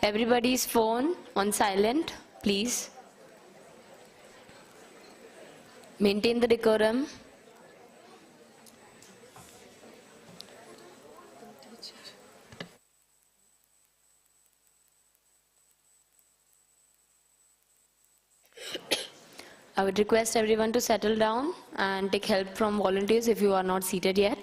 Everybody's phone on silent, please. Maintain the decorum. I would request everyone to settle down and take help from volunteers if you are not seated yet.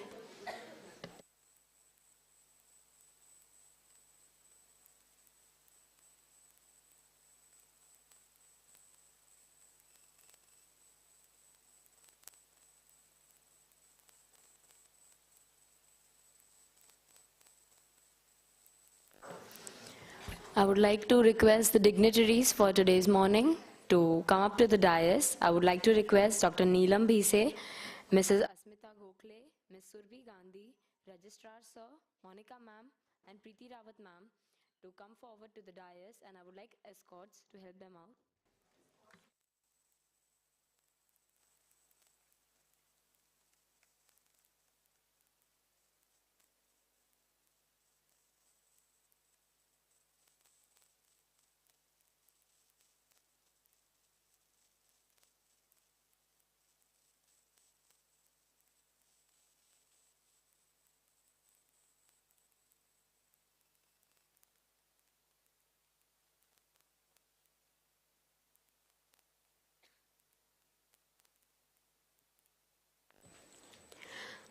I would like to request the dignitaries for today's morning to come up to the dais. I would like to request Dr. Neelam Bhise, Mrs. Asmita Gokhale, Ms. Surbi Gandhi, Registrar Sir, Monica Ma'am, and Preeti Rawat Ma'am to come forward to the dais, and I would like escorts to help them out.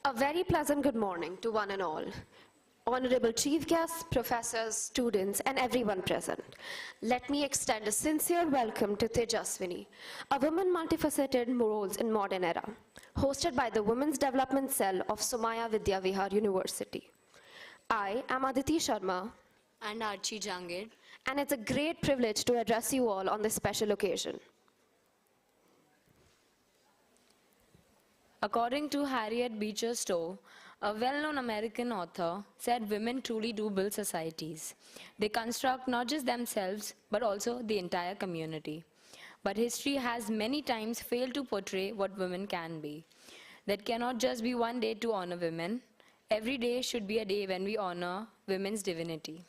A very pleasant good morning to one and all. Honorable chief guests, professors, students, and everyone present. Let me extend a sincere welcome to Tejaswini, a woman multifaceted roles in modern era, hosted by the Women's Development Cell of Somaya Vidya Vihar University. I am Aditi Sharma, And Archie Jangid. and it's a great privilege to address you all on this special occasion. According to Harriet Beecher Stowe, a well-known American author, said women truly do build societies. They construct not just themselves, but also the entire community. But history has many times failed to portray what women can be. That cannot just be one day to honor women. Every day should be a day when we honor women's divinity.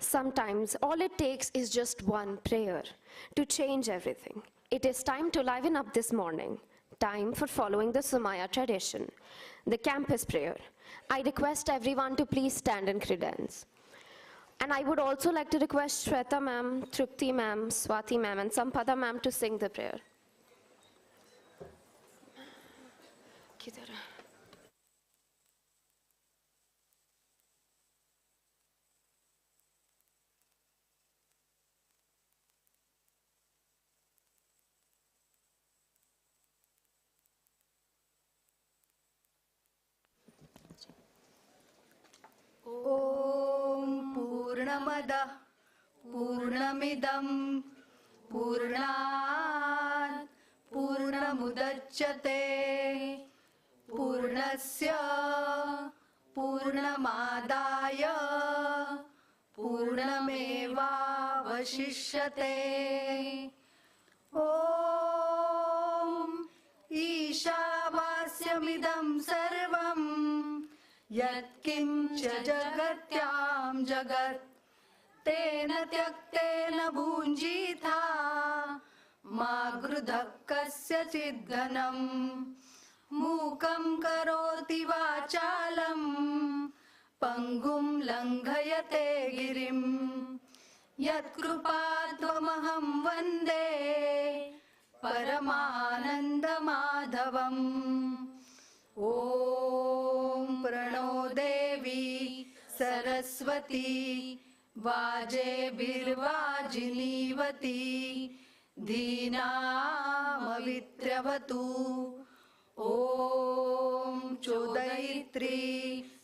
Sometimes all it takes is just one prayer to change everything. It is time to liven up this morning. Time for following the Somaya tradition, the campus prayer. I request everyone to please stand and credence. And I would also like to request Shweta ma'am, Trupti ma'am, Swati ma'am, and Sampada ma'am to sing the prayer. Kidhar hai? ॐ पूर्णमदः पूर्णमिदं पूर्णात् पूर्णमुदच्यते पूर्णस्य पूर्णमादाय पूर्णमेवावशिष्यते ॐ ईशावास्यमिदं सर्वं यत्किञ्च जगत्यां जगत् तेन त्यक्तेन भुञ्जीथा मा गृधः कस्यचिद्धनं मूकं करोति वाचालं पङ्गुं लङ्घयते गिरिं यत्कृपात्वमहं वन्दे परमानन्दमाधवम् ॐ प्रणो देवी सरस्वती वाजेभिर्वाजिनीवती धीनामवित्रवतु ॐ चोदयित्री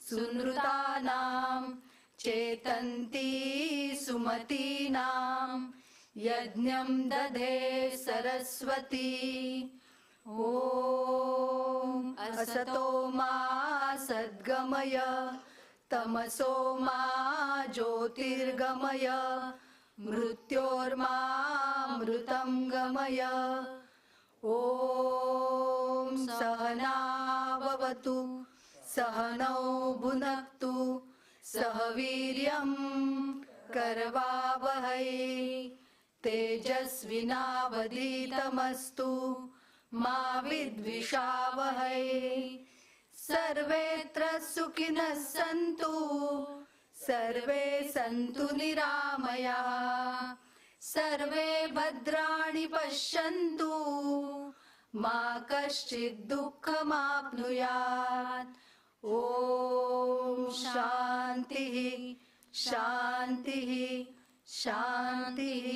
सुनृतानां चेतन्ती सुमतीनां यज्ञं दधे सरस्वती ॐ असतो मा सद्गमय तमसो मा ज्योतिर्गमय मृत्योर्मामृतं गमय ॐ सहना भवतु सहनौ भुनक्तु सह वीर्यं करवावहै तेजस्विनावधीतमस्तु मा विद्विषावहै सर्वेऽत्र सुखिनः सन्तु सर्वे सन्तु निरामयाः सर्वे भद्राणि पश्यन्तु मा कश्चित् दुःखमाप्नुयात् ॐ शान्तिः शान्तिः शान्तिः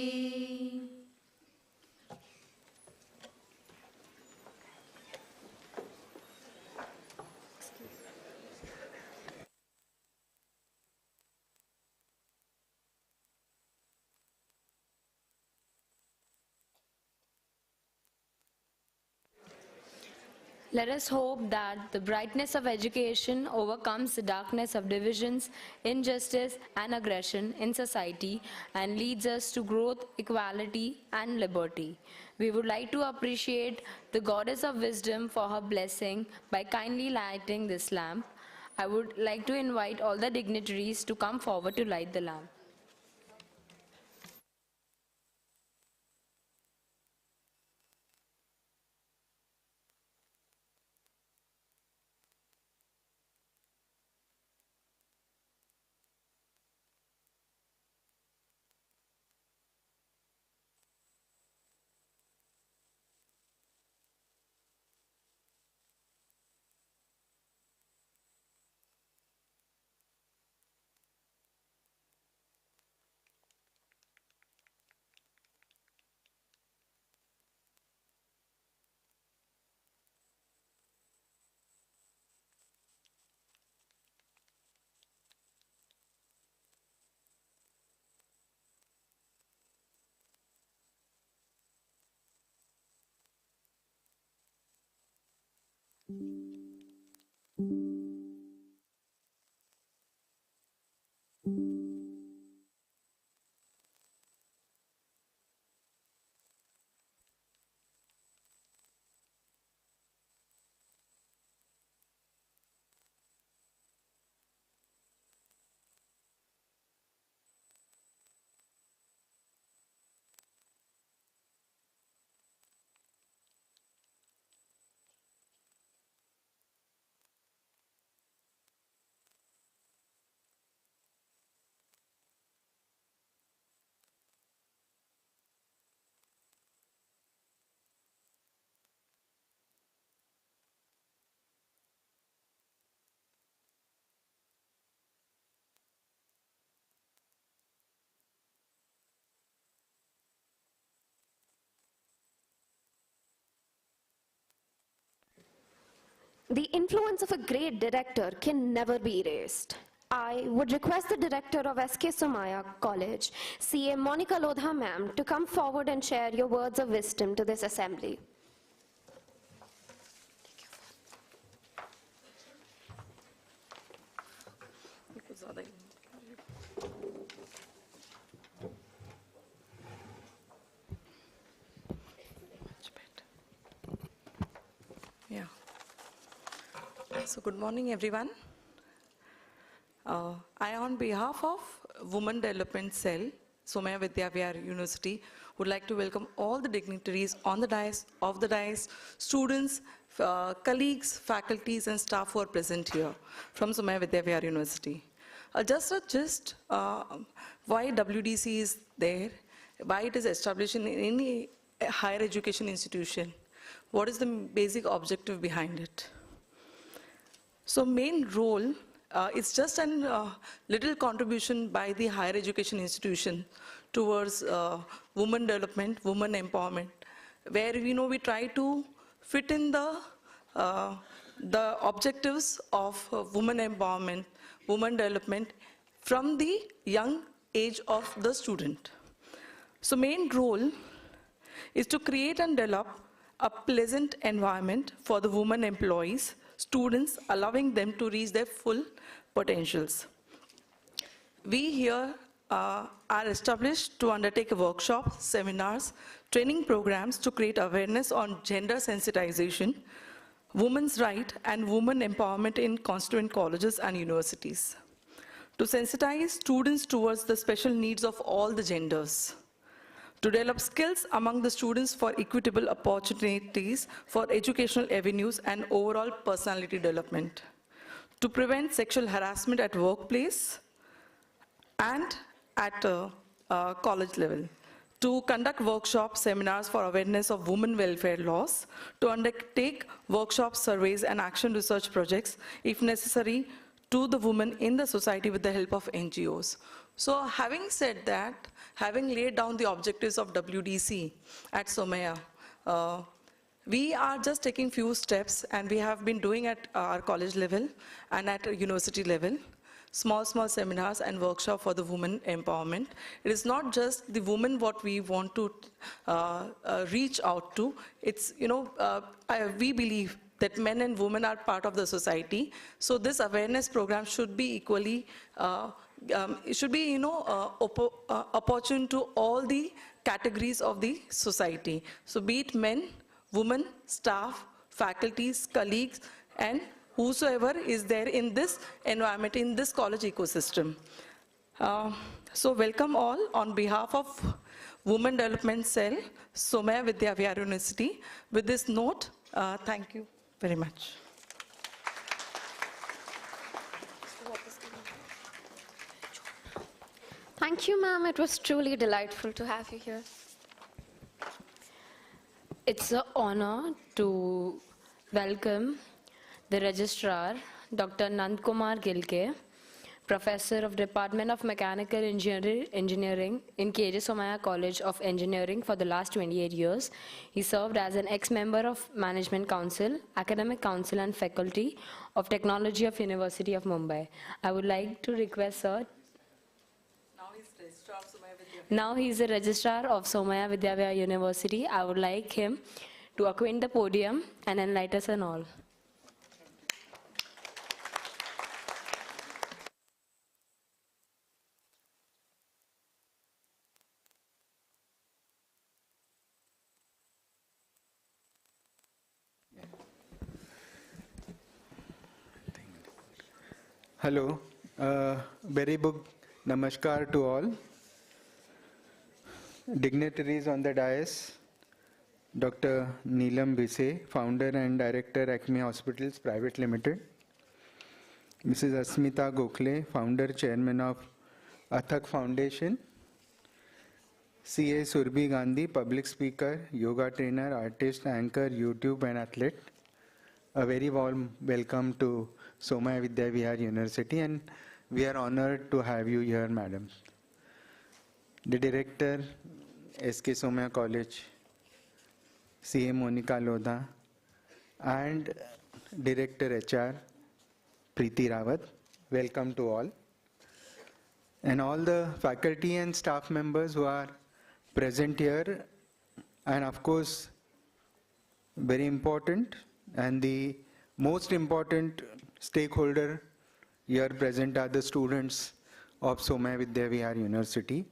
Let us hope that the brightness of education overcomes the darkness of divisions, injustice, and aggression in society and leads us to growth, equality, and liberty. We would like to appreciate the Goddess of Wisdom for her blessing by kindly lighting this lamp. I would like to invite all the dignitaries to come forward to light the lamp. The influence of a great director can never be erased. I would request the director of SK Somaya College, CA Monica Lodha ma'am, to come forward and share your words of wisdom to this assembly. Yeah. So good morning, everyone. I, on behalf of Women Development Cell, Somaya Vidya Vihar University, would like to welcome all the dignitaries on the dais, off the dais, students, colleagues, faculties, and staff who are present here from Somaya Vidya Vihar University. Just a gist, why WDC is there, why it is established in any higher education institution, what is the basic objective behind it. So main role, it's just a little contribution by the higher education institution towards women development, women empowerment, where we try to fit in the objectives of women empowerment, women development from the young age of the student. So main role is to create and develop a pleasant environment for the women employees, students, allowing them to reach their full potentials. We here are established to undertake workshops, seminars, training programs to create awareness on gender sensitization, women's rights, and women empowerment in constituent colleges and universities. to sensitize students towards the special needs of all the genders, to develop skills among the students for equitable opportunities for educational avenues and overall personality development, to prevent sexual harassment at workplace and at college level, to conduct workshops, seminars for awareness of women welfare laws, to undertake workshops, surveys, and action research projects, if necessary, to the women in the society with the help of NGOs. So having said that, having laid down the objectives of WDC at Somaiya, we are just taking few steps, and we have been doing at our college level and at a university level, small seminars and workshop for the women empowerment. It is not just the women what we want to reach out to. It's, we believe that men and women are part of the society. So this awareness program should be equally, it should be, opportune to all the categories of the society. So be it men, women, staff, faculties, colleagues, and whosoever is there in this environment, in this college ecosystem. So welcome all on behalf of Women Development Cell, Somaiya Vidya Vihar University. With this note, thank you very much. Thank you, ma'am. It was truly delightful to have you here. It's an honor to welcome the Registrar, Dr. Nandkumar Gilke, Professor of Department of Mechanical Engineering in KJ Somaiya College of Engineering for the last 28 years. He served as an ex-member of Management Council, Academic Council and Faculty of Technology of University of Mumbai. I would like to request, sir. Now he's the Registrar of Somaiya Vidya Vihar University. I would like him to acquaint the podium and enlighten us on all. Hello, very big namaskar to all. Dignitaries on the dais, Dr. Neelam Bise, Founder and Director, Acme Hospitals Private Limited. Mrs. Asmita Gokhale, Founder, Chairman of Athak Foundation. C.A. Surbhi Gandhi, Public Speaker, Yoga Trainer, Artist, Anchor, YouTube and Athlete. A very warm welcome to Somaiya Vidya Vihar University, and we are honored to have you here, madam. The Director, SK Somaiya College, CA Monica Lodha, and Director HR, Preeti Rawat. Welcome to all. And all the faculty and staff members who are present here, and of course, very important, and the most important stakeholder here present are the students of Somaiya Vidya Vihar University.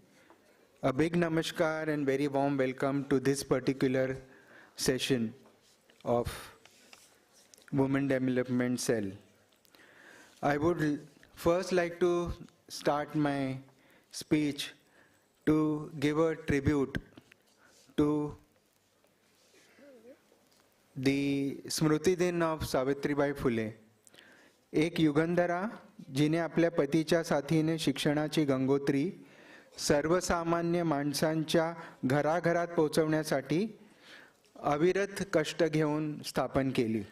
A big namaskar and very warm welcome to this particular session of Women Development Cell. I would first like to start my speech to give a tribute to the Smruti Din of Savitribai Phule. एक युगंधरा जिने आपल्या पतीच्या साथीने शिक्षणाची गंगोत्री सर्वसामान्य माणसांच्या घराघरात पोहोचवण्यासाठी अविरत कष्ट घेऊन स्थापन केली.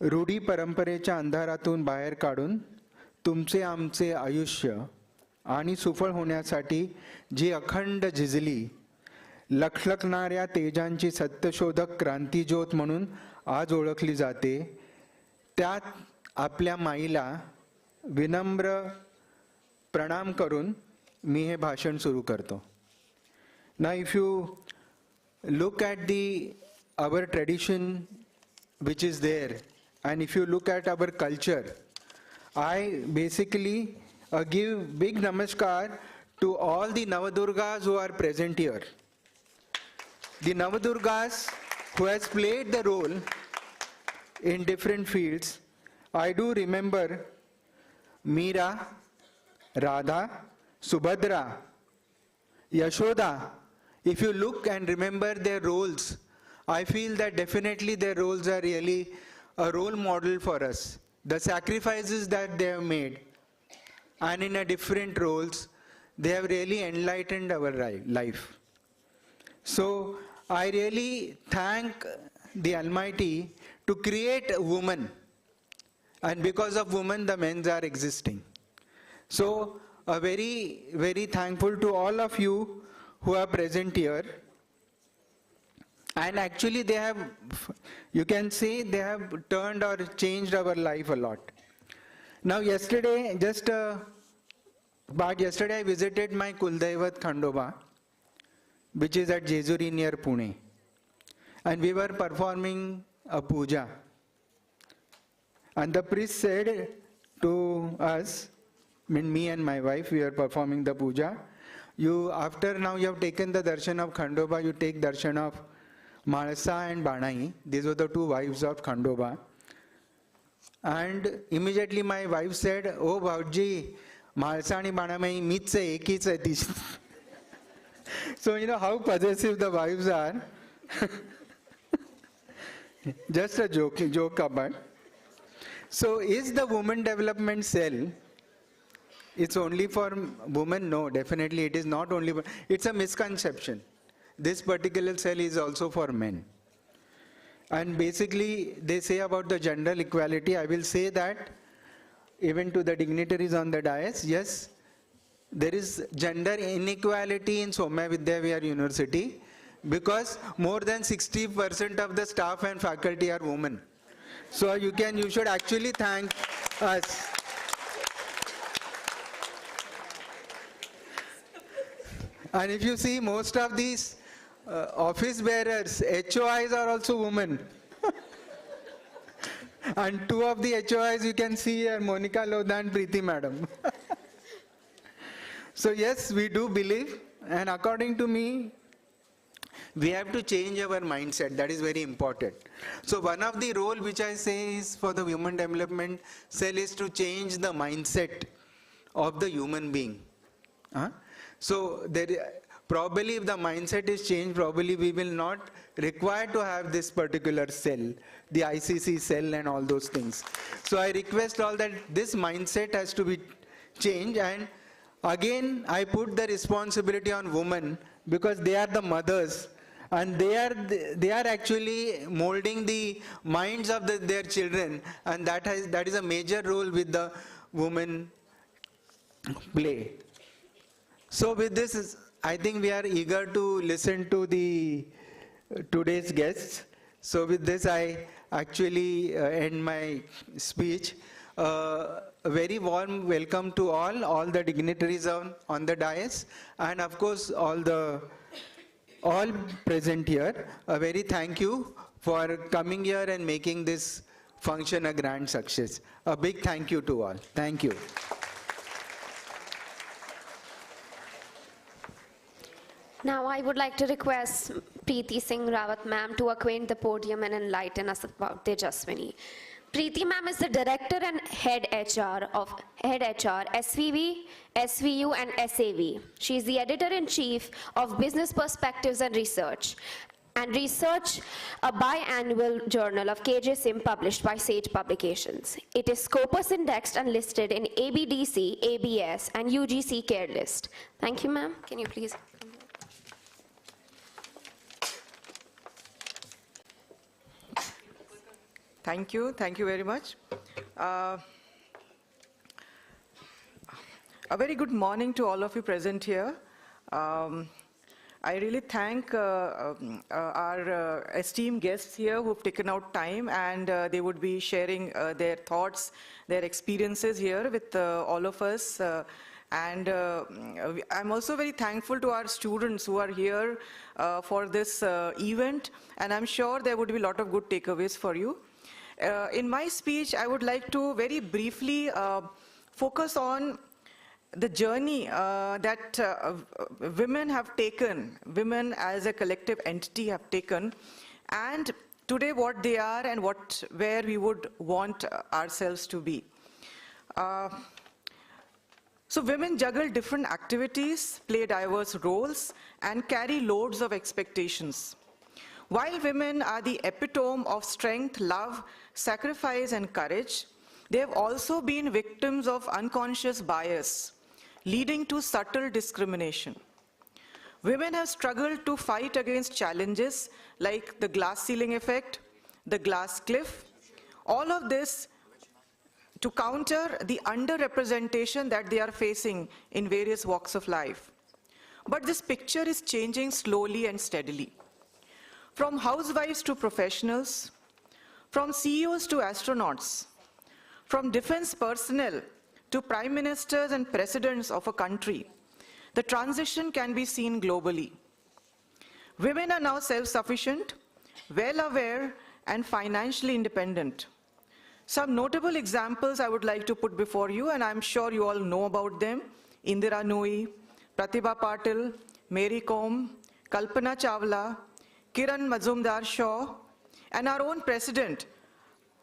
रूढी परंपरेच्या अंधारातून बाहेर काढून तुमचे आमचे आयुष्य आणि सुफळ होण्यासाठी जी अखंड झिजली, लखलखणाऱ्या तेजांची सत्यशोधक क्रांतिज्योत म्हणून आज ओळखली जाते, त्यात आपल्या माईला विनम्र प्रणाम करून मी हे भाषण सुरू करतो. Now if you look at our tradition which is there, and if you look at our culture, I basically give big namaskar to all the Navadurgas who are present here. The Navadurgas who has played the role in different fields. I do remember Meera, Radha, Subhadra, Yashoda, if you look and remember their roles, I feel that definitely their roles are really a role model for us. The sacrifices that they have made, and in a different roles, they have really enlightened our life. So I really thank the Almighty to create a woman, and because of women, the men are existing. So a very, very thankful to all of you who are present here. And actually they have, you can say they have turned or changed our life a lot. Now yesterday, yesterday I visited my Kuldaivat Khandoba, which is at Jejuri near Pune. And we were performing a puja. And the priest said to us, me and my wife, we were performing the puja. After now you have taken the darshan of Khandoba, you take darshan of Malsa and Banai. These were the two wives of Khandoba. And immediately my wife said, "Oh Bhauji, Malsa and Banai meets ekis hai." So you know how possessive the wives are. Just a joke about. So is the woman development cell, it's only for women? No, definitely it is not only, it's a misconception. This particular cell is also for men. And basically they say about the gender equality, I will say that even to the dignitaries on the dais, yes, there is gender inequality in Somya Vidyavihar University because more than 60% of the staff and faculty are women. So you should actually thank us. And if you see most of these office bearers, HOIs are also women. And two of the HOIs you can see are Monica Lodha and Preeti Madam. So yes, we do believe, and according to me, we have to change our mindset. That is very important. So one of the role which I say is for the human development cell is to change the mindset of the human being. So probably if the mindset is changed, probably we will not require to have this particular cell, the ICC cell and all those things. So I request all that this mindset has to be changed, and again I put the responsibility on women because they are the mothers and they are actually molding the minds of their children, and that is a major role with the women play. So with this, I think we are eager to listen to today's guests. So with this, I actually end my speech. A very warm welcome to all the dignitaries on the dais, and of course all present here. A very thank you for coming here and making this function a grand success. A big thank you to all. Thank you. Now I would like to request Preeti Singh Rawat ma'am to acquaint the podium and enlighten us about Tejaswini. Preeti ma'am is the director and head HR, SVV, SVU and SAV. She is the editor-in-chief of Business Perspectives and Research, a biannual journal of KJ Sim published by Sage Publications. It is Scopus indexed and listed in ABDC, ABS and UGC care list. Thank you ma'am. Can you please come here? Thank you very much. A very good morning to all of you present here. I really thank our esteemed guests here who've taken out time, and they would be sharing their thoughts, their experiences here with all of us. And I'm also very thankful to our students who are here for this event, and I'm sure there would be a lot of good takeaways for you. In my speech, I would like to very briefly focus on the journey that women have taken, women as a collective entity have taken, and today what they are and where we would want ourselves to be. So women juggle different activities, play diverse roles, and carry loads of expectations. While women are the epitome of strength, love, sacrifice, and courage, they have also been victims of unconscious bias, leading to subtle discrimination. Women have struggled to fight against challenges like the glass ceiling effect, the glass cliff, all of this to counter the underrepresentation that they are facing in various walks of life. But this picture is changing slowly and steadily. From housewives to professionals, from CEOs to astronauts, from defense personnel to prime ministers and presidents of a country, the transition can be seen globally. Women are now self-sufficient, well-aware, and financially independent. Some notable examples I would like to put before you, and I'm sure you all know about them: Indira Nooyi, Pratibha Patil, Mary Kom, Kalpana Chawla, Kiran Mazumdar-Shaw, and our own president,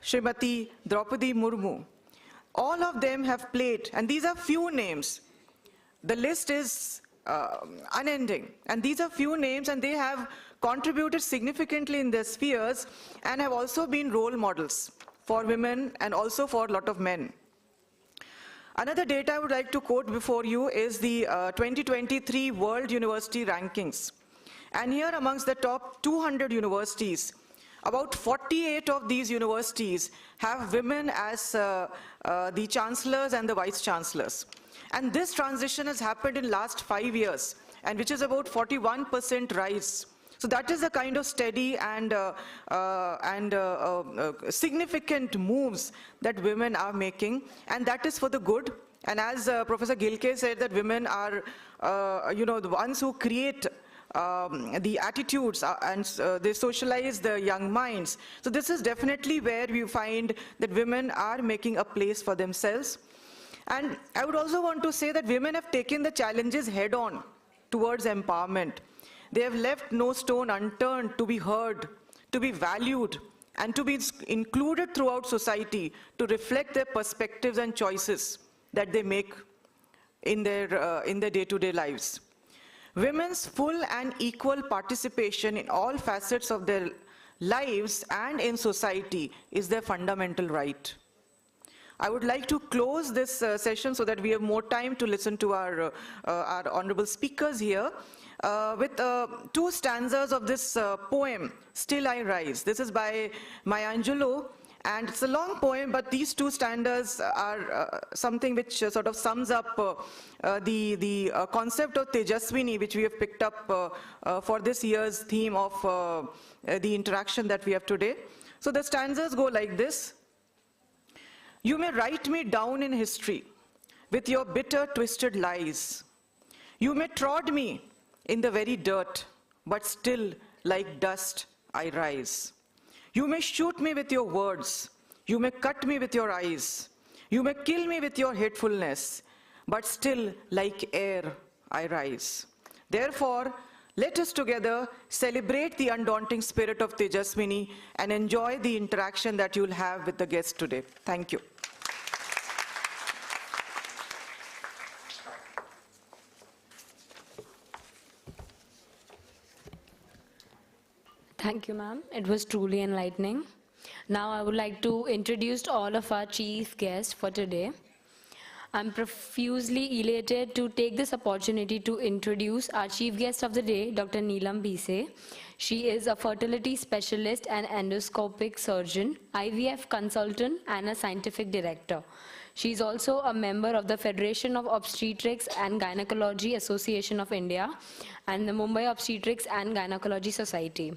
Srimati Draupadi Murmu. All of them have played, and these are few names. The list is unending, and these are few names, and they have contributed significantly in their spheres and have also been role models for women and also for a lot of men. Another data I would like to quote before you is the 2023 World University Rankings. And here amongst the top 200 universities, about 48 of these universities have women as the chancellors and the vice chancellors. And this transition has happened in last 5 years, and which is about 41% rise. So that is the kind of steady and significant moves that women are making, and that is for the good. And as Professor Gilkey said, that women are, the ones who create the attitudes and they socialize the young minds. So this is definitely where we find that women are making a place for themselves. And I would also want to say that women have taken the challenges head on towards empowerment. They have left no stone unturned to be heard, to be valued, and to be included throughout society to reflect their perspectives and choices that they make in their day-to-day lives. Women's full and equal participation in all facets of their lives and in society is their fundamental right. I would like to close this session so that we have more time to listen to our honorable speakers here with 2 stanzas of this poem, Still I Rise. This is by Maya Angelou, and it's a long poem, but these 2 stanzas are something which sort of sums up the concept of Tejaswini, which we have picked up for this year's theme of the interaction that we have today. So the stanzas go like this. You may write me down in history with your bitter, twisted lies. You may trod me in the very dirt, but still, like dust, I rise. You may shoot me with your words. You may cut me with your eyes. You may kill me with your hatefulness, but still, like air, I rise. Therefore, let us together celebrate the undaunting spirit of Tejaswini and enjoy the interaction that you'll have with the guests today. Thank you. Thank you, ma'am. It was truly enlightening. Now I would like to introduce all of our chief guests for today. I'm profusely elated to take this opportunity to introduce our chief guest of the day, Dr. Neelam Bhise. She is a fertility specialist and endoscopic surgeon, IVF consultant, and a scientific director. She is also a member of the Federation of Obstetrics and Gynecology Association of India and the Mumbai Obstetrics and Gynecology Society.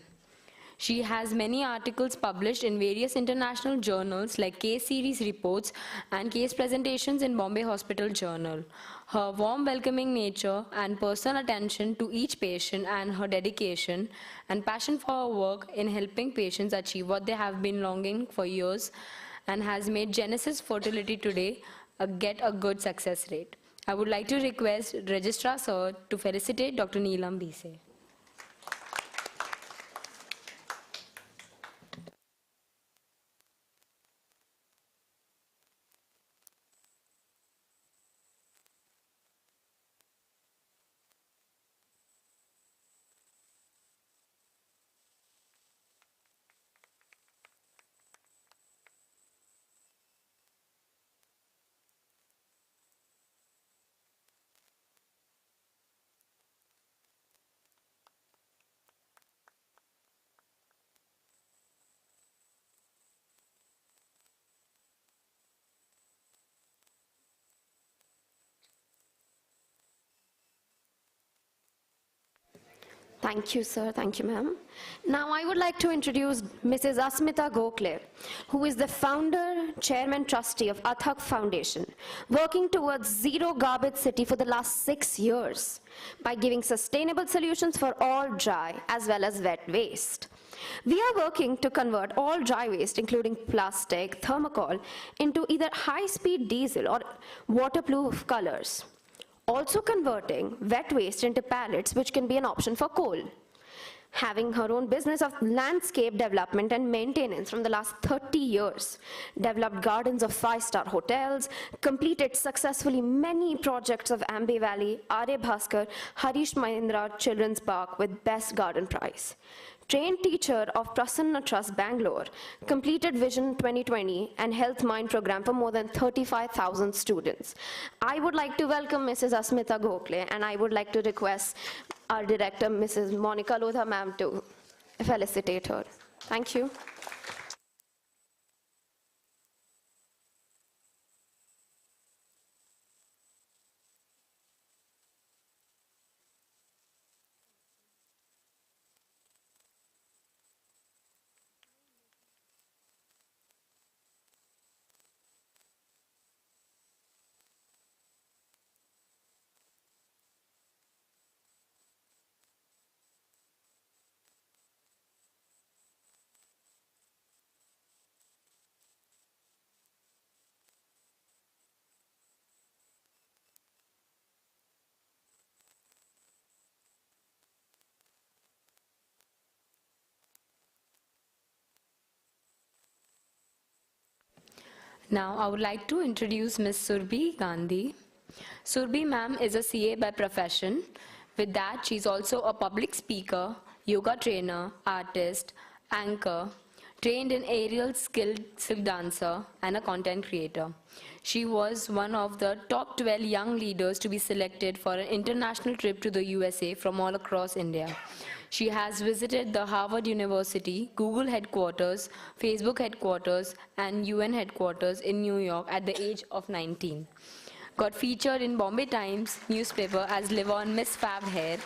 She has many articles published in various international journals like case series reports and case presentations in Bombay Hospital Journal. Her warm welcoming nature and personal attention to each patient and her dedication and passion for her work in helping patients achieve what they have been longing for years and has made Genesis Fertility today get a good success rate. I would like to request Registrar Sir to felicitate Dr. Neelam Bhise. Thank you, sir. Thank you, ma'am. Now, I would like to introduce Mrs. Asmita Gokhale, who is the founder, chairman, trustee of Athak Foundation, working towards zero garbage city for the last 6 years by giving sustainable solutions for all dry as well as wet waste. We are working to convert all dry waste, including plastic, thermocol, into either high-speed diesel or waterproof colors. Also converting wet waste into pallets, which can be an option for coal. Having her own business of landscape development and maintenance from the last 30 years, developed gardens of 5-star hotels, completed successfully many projects of Ambe Valley, Arya Bhaskar, Harish Mahindra Children's Park with Best Garden Prize. Trained teacher of Prasanna Trust Bangalore, completed Vision 2020 and Health Mind program for more than 35,000 students. I would like to welcome Mrs. Asmita Gokhale, and I would like to request our director, Mrs. Monica Lodha ma'am, to felicitate her. Thank you. Now, I would like to introduce Ms. Surbhi Gandhi. Surbhi ma'am is a CA by profession. With that, she's also a public speaker, yoga trainer, artist, anchor, trained in aerial skilled silk dancer, and a content creator. She was one of the top 12 young leaders to be selected for an international trip to the USA from all across India. She has visited the Harvard University, Google headquarters, Facebook headquarters, and UN headquarters in New York at the age of 19. Got featured in Bombay Times newspaper as Live On Miss Fab Hair.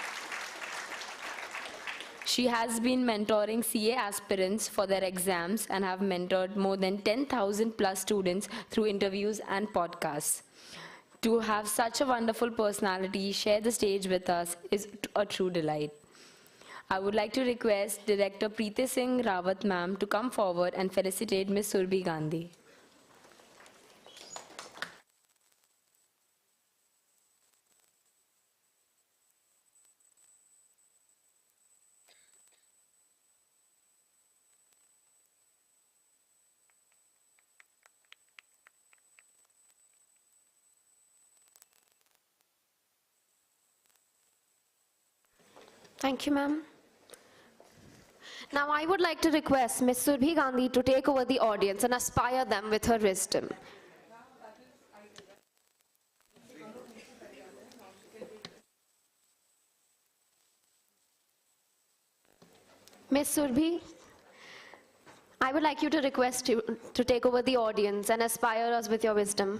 She has been mentoring CA aspirants for their exams and have mentored more than 10,000 plus students through interviews and podcasts. To have such a wonderful personality share the stage with us is a true delight. I would like to request Director Preeti Singh Rawat ma'am to come forward and felicitate Ms. Surbhi Gandhi. Thank you, ma'am. Now, I would like to request Ms. Surbhi Gandhi to take over the audience and inspire them with her wisdom. Ms. Surbhi, I would like you to request you to take over the audience and inspire us with your wisdom.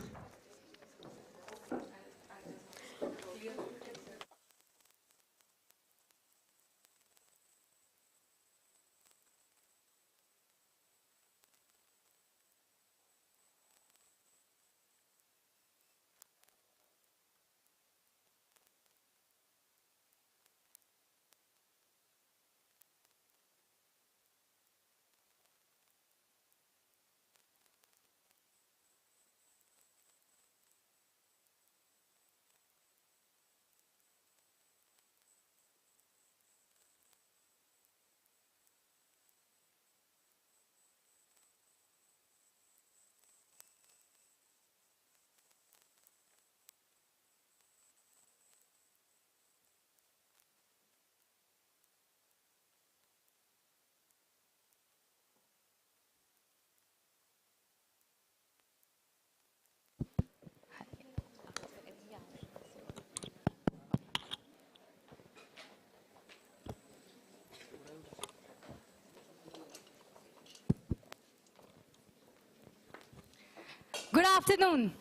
Good afternoon.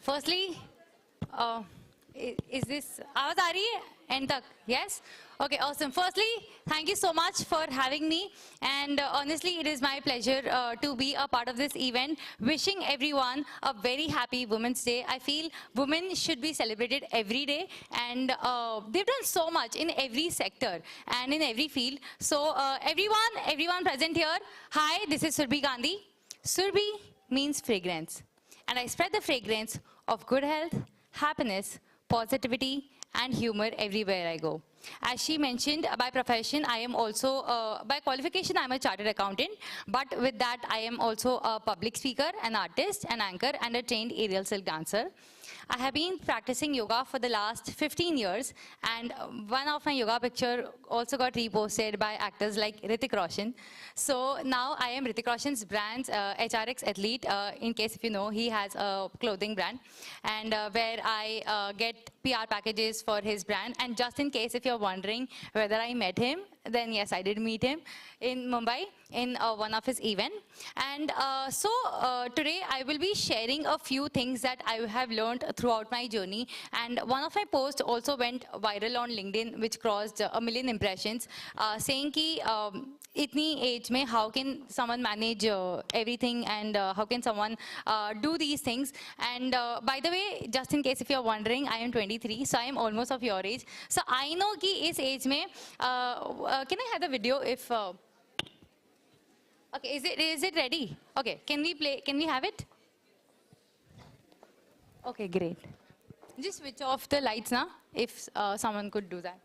Firstly, is this आवाज आ रही है? End tak. Yes? Okay, awesome. Firstly, thank you so much for having me. And honestly, it is my pleasure to be a part of this event. Wishing everyone a very happy Women's Day. I feel women should be celebrated every day. And they've done so much in every sector and in every field. So everyone present here, hi, this is Surbhi Gandhi. Surbhi means fragrance. And I spread the fragrance of good health, happiness, positivity, and humor everywhere I go. As she mentioned, by profession, I am also, by qualification, I'm a chartered accountant. But with that, I am also a public speaker, an artist, an anchor, and a trained aerial silk dancer. I have been practicing yoga for the last 15 years, and one of my yoga picture also got reposted by actors like Hrithik Roshan. So now I am Hrithik Roshan's brand's HRX athlete. In case if you know, he has a clothing brand, and where I get PR packages for his brand. And just in case if you're wondering whether I met him, then yes, I did meet him in Mumbai in one of his events. And so today I will be sharing a few things that I have learned throughout my journey. And one of my posts also went viral on LinkedIn, which crossed 1 million impressions, saying ki itni age mein how can someone manage everything, and how can someone do these things. And by the way, just in case if you're wondering, I am 23, so I am almost of your age. So I know ki is age mein, can I have the video if, okay, is it ready? Okay, can we have it? Okay, great. Just switch off the lights now, if someone could do that.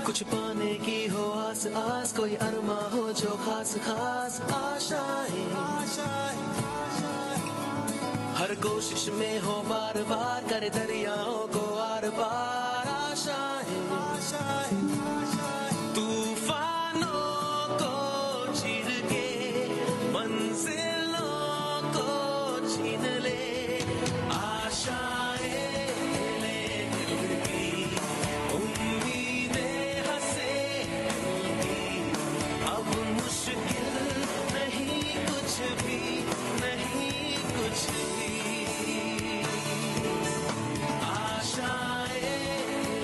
कुछ पाने की हो आस आस, कोई अरमा हो जो खास खास आशाएं, हर कोशिश में हो बार बार, करे दरियाओं को आर पार आशाएं, तूफानों को चीर के मंजिलों को छीन ले आशाएं, ले दिल की उम्मीदें हंसे की, अब मुश्किल नहीं कुछ भी, नहीं कुछ भी, आशाएं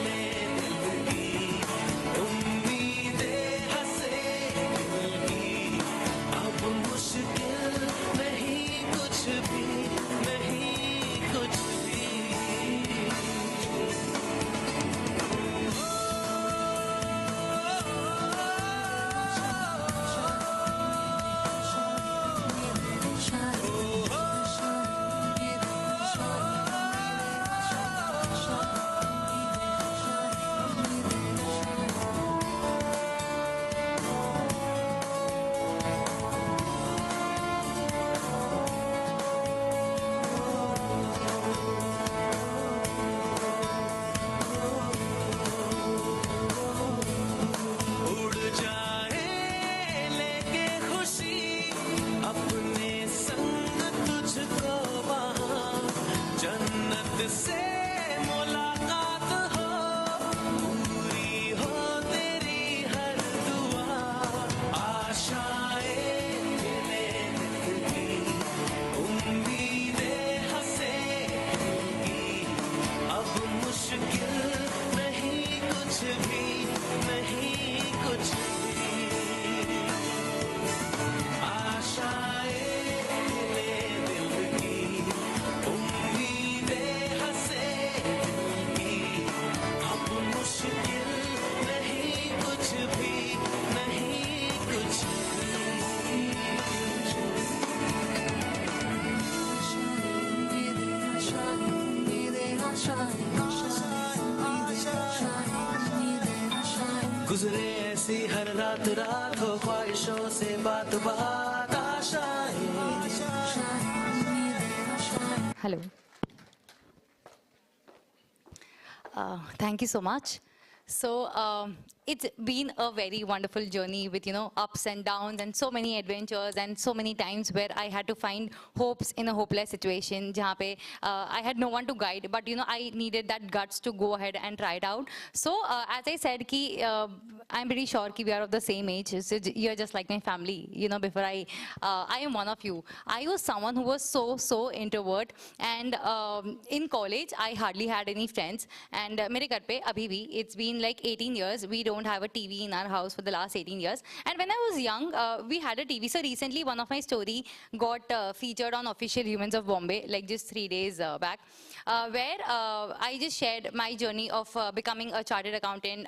ले दिल की उम्मीदें हंसे की, अब मुश्किल नहीं कुछ भी, नहीं कुछ भी। उड़ जाए लेके खुशी अपने संग तुझको वहाँ, जन्नत से मुलाकात हो, पूरी हो तेरी हर दुआ, आशाएं ले दिल की उम्मीदें हंसे की, अब मुश्किल नहीं कुछ भी, नहीं कुछ भी, आशाएं ले दिल की उम्मीदें हंसे की, अब मुश्किल नहीं कुछ भी, नहीं कुछ गुजरे ऐसी हर रात रात हो, ख्वाहिशों से बात बात आशाएं। Hello. Thank you so much. So it's been a very wonderful journey with, ups and downs and so many adventures and so many times where I had to find hopes in a hopeless situation. जहाँ पे I had no one to guide, but I needed that guts to go ahead and try it out. So as I said, I'm pretty sure we are of the same age. So you're just like my family. Before I am one of you. I was someone who was so introvert, and in college I hardly had any friends. And मेरे घर पे अभी भी it's been like 18 years. We don't have a TV in our house for the last 18 years. And when I was young, we had a TV. So recently, one of my story got featured on Official Humans of Bombay, like just 3 days back, where I just shared my journey of becoming a chartered accountant,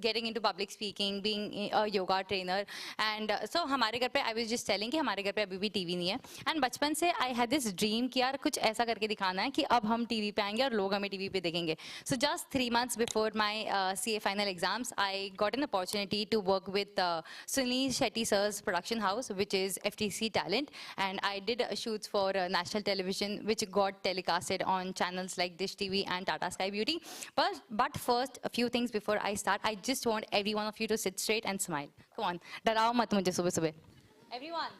getting into public speaking, being a yoga trainer. And so हमारे घर पे I was just telling कि हमारे घर पे अभी भी TV नहीं है. And बचपन से I had this dream कि यार कुछ ऐसा करके दिखाना है कि अब हम TV पे आएंगे और लोग हमें TV पे देखेंगे. So just 3 months before my CA final exams, I got an opportunity to work with Sunil Shetty sir's production house, which is FTC Talent, and I did shoots for national television, which got telecasted on channels like Dish TV and Tata Sky Beauty. But first, a few things before I start, I just want every one of you to sit straight and smile. Come on, डराओ मत मुझे सुबह सुबह. Everyone.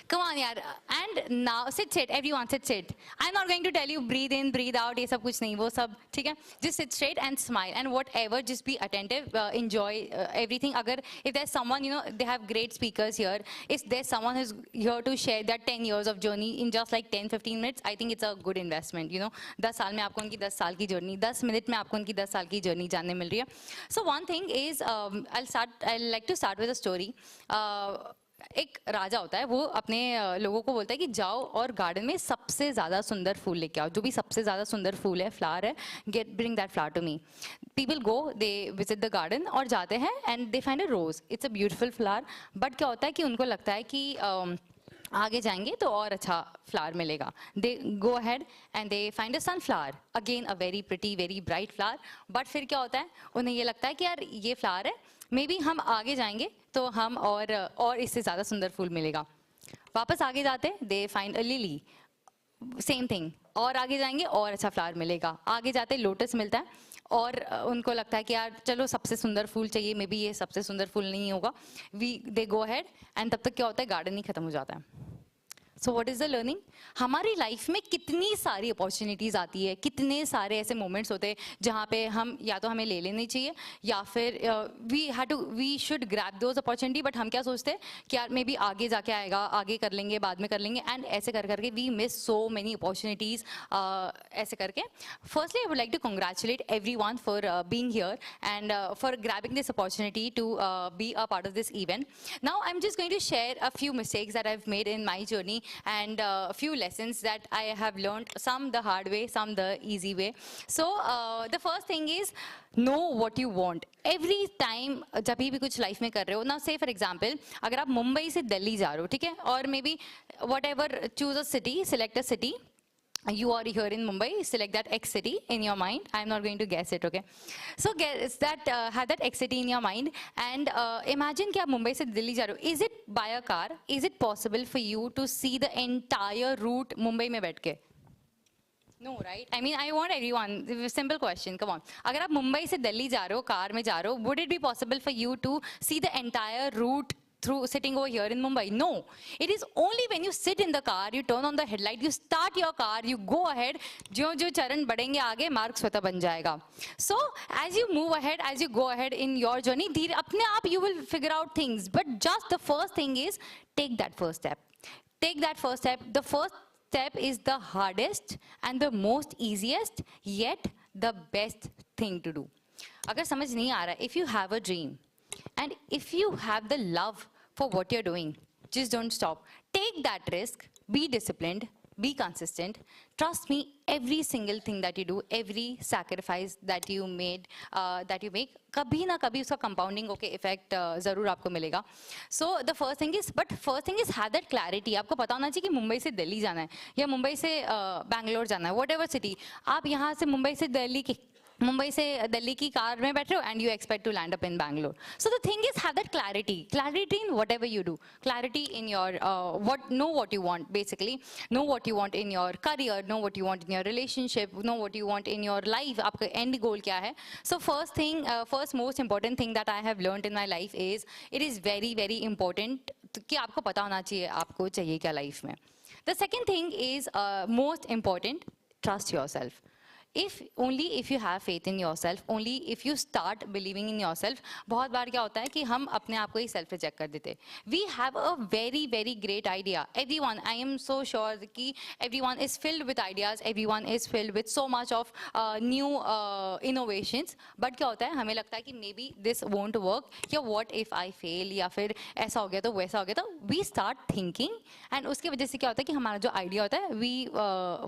Come on, yaar. And now, sit, everyone, sit. I'm not going to tell you breathe in, breathe out, ये सब कुछ नहीं, वो सब, ठीक है? Just sit straight and smile, and whatever, just be attentive, enjoy everything. If there's someone, they have great speakers here, if there's someone who's here to share that 10 years of journey in just like 10-15 minutes, I think it's a good investment, 10 साल में आपको उनकी 10 साल की journey, 10 minute में आपको उनकी 10 साल की journey जानने मिल रही है. So one thing is, I'll like to start with a story. एक राजा होता है, वो अपने लोगों को बोलता है कि जाओ और गार्डन में सबसे ज़्यादा सुंदर फूल लेके आओ, जो भी सबसे ज़्यादा सुंदर फूल है, फ्लावर है, bring that flower to me. People go, they visit the garden और जाते हैं and they find a rose. It's a beautiful flower, but क्या होता है कि उनको लगता है कि आगे जाएंगे तो और अच्छा फ्लावर मिलेगा. They go ahead and they find a sunflower, again a very pretty, very bright flower. But फिर क्या होता है, उन्हें ये लगता है कि यार ये फ्लावर है, मे बी हम आगे जाएंगे तो हम और इससे ज़्यादा सुंदर फूल मिलेगा. वापस आगे जाते, they find a lily, same thing, और आगे जाएंगे और अच्छा फ्लावर मिलेगा. आगे जाते लोटस मिलता है और उनको लगता है कि यार चलो सबसे सुंदर फूल चाहिए, मे बी ये सबसे सुंदर फूल नहीं होगा. दे गो अहेड एंड तब तक क्या होता है, गार्डन ही खत्म हो जाता है. So what is the learning? हमारी लाइफ में कितनी सारी अपॉर्चुनिटीज़ आती है, कितने सारे ऐसे मोमेंट्स होते हैं जहाँ पे हम या तो हमें ले लेनी चाहिए या फिर we should grab those opportunity. But हम क्या सोचते हैं कि यार मे बी आगे जाके आएगा, आगे कर लेंगे, बाद में कर लेंगे, एंड ऐसे कर करके we miss so many opportunities ऐसे करके. Firstly I would like to congratulate every one for being here and for grabbing this opportunity to be a part of this event. Now I am just going to share a few mistakes that I have made in my journey and a few lessons that I have learned, some the hard way, some the easy way. So the first thing is know what you want. Every time जब भी कुछ life में कर रहे हो, now say for example अगर आप मुंबई से दिल्ली जा रहे हो, ठीक है, और may be whatever, choose a city, select a city. You are here in Mumbai, select that X city in your mind. I'm not going to guess it, okay? So guess that, have that X city in your mind and imagine कि आप मुंबई से दिल्ली जा रहे हो. Is it by a car? Is it possible for you to see the entire route Mumbai में बैठ के? No, right? I mean, I want everyone, simple question, come on. अगर आप मुंबई से दिल्ली जा रहे हो, कार में जा रहे हो, would it be possible for you to see the entire route through sitting over here in Mumbai? No. It is only when you sit in the car, you turn on the headlight, you start your car, you go ahead, जो चरण बढ़ेंगे आगे, मार्ग स्वतः बन जाएगा. So as you move ahead, as you go ahead in your journey, धीरे अपने आप you will figure out things. But just the first thing is take that first step. Take that first step. The first step is the hardest and the most easiest, yet the best thing to do. अगर समझ नहीं आ रहा, if you have a dream and if you have the love for what you're doing, just don't stop. Take that risk, be disciplined, be consistent. Trust me, every single thing that you do, every sacrifice that you make, कभी ना कभी उसका compounding effect ज़रूर आपको मिलेगा. So the first thing is have that clarity. आपको पता होना चाहिए कि मुंबई से दिल्ली जाना है या मुंबई से बैंगलोर जाना है, whatever city. आप यहाँ से मुंबई से दिल्ली मुंबई से दिल्ली की कार में बैठे हो and you expect to land up in Bangalore. So the thing is have that clarity in whatever you do, clarity in your know what you want, basically know what you want in your career, know what you want in your relationship, know what you want in your life, आपका end goal क्या है. So first most important thing that I have learned in my life is it is very very important कि आपको पता होना चाहिए आपको चाहिए क्या लाइफ में. The second thing is most important, trust yourself. Only if you have faith in yourself, only if you start believing in yourself. बहुत बार क्या होता है कि हम अपने आप को ही self reject कर देते. We have a very very great idea. Everyone, I am so sure कि everyone is filled with ideas. Everyone is filled with so much of new innovations. But क्या होता है, हमें लगता है कि maybe this won't work, या what if I fail, या फिर ऐसा हो गया तो वैसा हो गया तो. We start thinking and उसकी वजह से क्या होता है कि हमारा जो idea होता है, we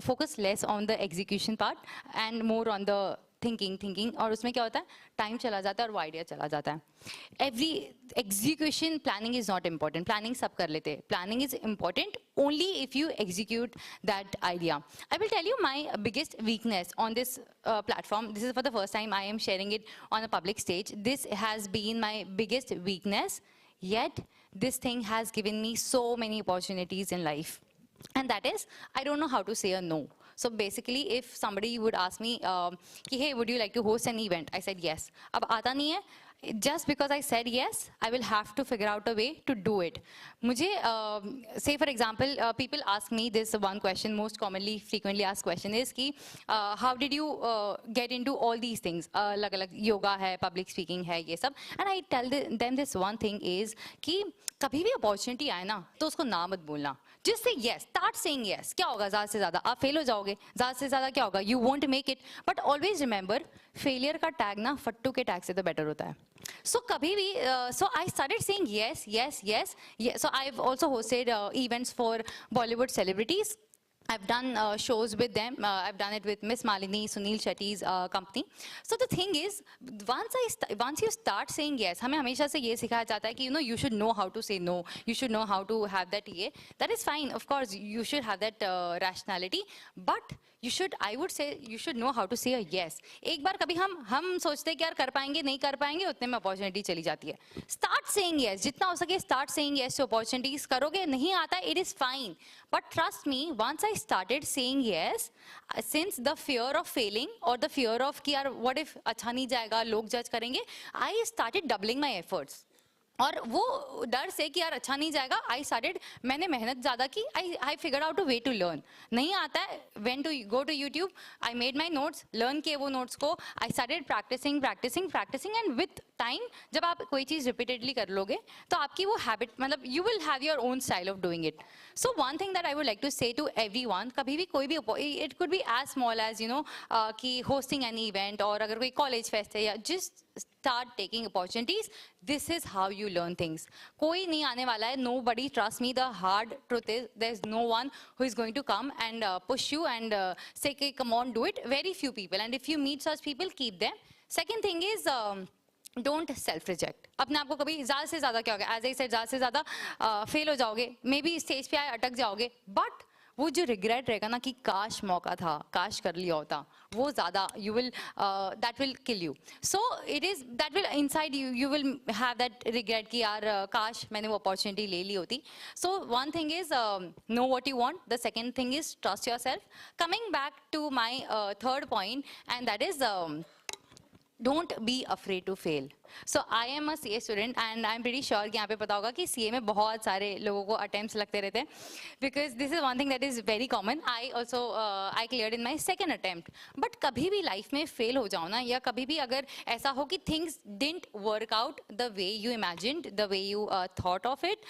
focus less on the execution part and more on the thinking. और उसमें क्या होता है, टाइम चला जाता है और वो आइडिया चला जाता है. Every execution, planning is not important. Planning सब कर लेते हैं. Planning is important only if you execute that idea. I will tell you my biggest weakness on this platform. This is for the first time I am sharing it on a public stage. This has been my biggest weakness, yet this thing has given me so many opportunities in life. And that is, I don't know how to say a no. So basically, if somebody would ask me, hey, would you like to host an event? I said yes. अब आता नहीं है. Just because I said yes, I will have to figure out a way to do it. मुझे, say for example, people ask me this one question, most commonly, frequently asked question is कि how did you get into all these things? अलग-अलग योगा है, public speaking है, ये सब. And I tell them this one thing is कि कभी भी opportunity आए ना तो उसको ना मत बोलना. Just say yes, start saying yes. क्या होगा ज़्यादा से ज़्यादा? आप फेल हो जाओगे. ज़्यादा से ज़्यादा क्या होगा? You won't make it. But always remember, failure का टैग ना फट्टू के टैग से तो बेटर होता है. So कभी भी, so I started saying yes. So I've also hosted events for Bollywood celebrities. I've done shows with them. I've done it with Miss Malini, Sunil Shetty's company. So the thing is, once you start saying yes, हमें हमेशा से ये सिखाया जाता है कि you should know how to say no. You should know how to have that ये. That is fine. Of course, you should have that rationality. But I would say you should know how to say a yes. एक बार कभी हम सोचते हैं कि यार कर पाएंगे नहीं कर पाएंगे, उतने में अपॉर्चुनिटी चली जाती है. Start saying yes. जितना हो सके start saying yes to opportunities. करोगे नहीं आता, it is fine. But trust me, once I started saying yes, since the fear of failing or the fear of कि यार what if अच्छा नहीं जाएगा, लोग जज करेंगे, I started doubling my efforts. और वो डर से कि यार अच्छा नहीं जाएगा, मैंने मेहनत ज़्यादा की. I figured out a way to learn. नहीं आता है, when to go to YouTube, I made my notes, learn किए वो notes को, I started practicing and with time, जब आप कोई चीज़ repeatedly कर लोगे, तो आपकी वो habit, मतलब you will have your own style of doing it. So one thing that I would like to say to everyone, कभी भी कोई भी, it could be as small as कि hosting an event, और अगर कोई college fest है, या just start taking opportunities. This is how you learn things. कोई नहीं आने वाला है. Nobody, trust me. The hard truth is there's no one who is going to come and push you and say, okay, come on, do it. Very few people. And if you meet such people, keep them. Second thing is, don't self-reject. अपने आप को कभी ज़्यादा से ज़्यादा क्या होगा? As I said, ज़्यादा से ज़्यादा fail हो जाओगे. Maybe stage पे आए अटक जाओगे. But वो जो regret रहेगा ना कि काश मौका था, काश कर लिया होता, वो ज़्यादा that will kill you. So it is, that will inside you will have that regret कि यार काश मैंने वो opportunity ले ली होती. So one thing is know what you want. The second thing is trust yourself. Coming back to my third point, and that is don't be afraid to fail. So I am a CA student and I'm pretty sure कि यहाँ पे पता होगा कि CA में बहुत सारे लोगों को attempts लगते रहते हैं, because this is one thing that is very common. I also I cleared in my second attempt. But कभी भी life में fail हो जाओ ना, या कभी भी अगर ऐसा हो कि things didn't work out the way you imagined, the way you thought of it,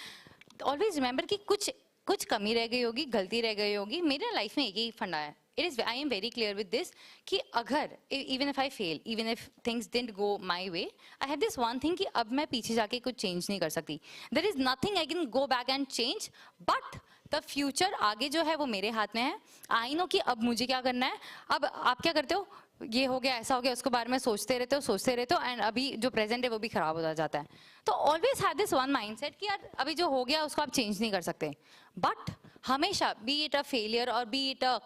always remember कि कुछ कमी रह गई होगी, गलती रह गई होगी. मेरे लाइफ में एक ही फंडा है. I am very clear with this कि अगर even if I fail, even if things didn't go my way, I have this one thing कि अब मैं पीछे जाके कुछ change नहीं कर सकती. There is nothing I can go back and change, but the future आगे जो है वो मेरे हाथ में है. I know कि अब मुझे क्या करना है. अब आप क्या करते हो, ये हो गया ऐसा हो गया, उसके बारे में सोचते रहते हो एंड अभी जो प्रेजेंट है वो भी खराब होता जाता है. तो always have this one mindset कि यार अभी जो हो गया उसको आप चेंज नहीं कर सकते. बट हमेशा बी इट अ फेलियर और B it a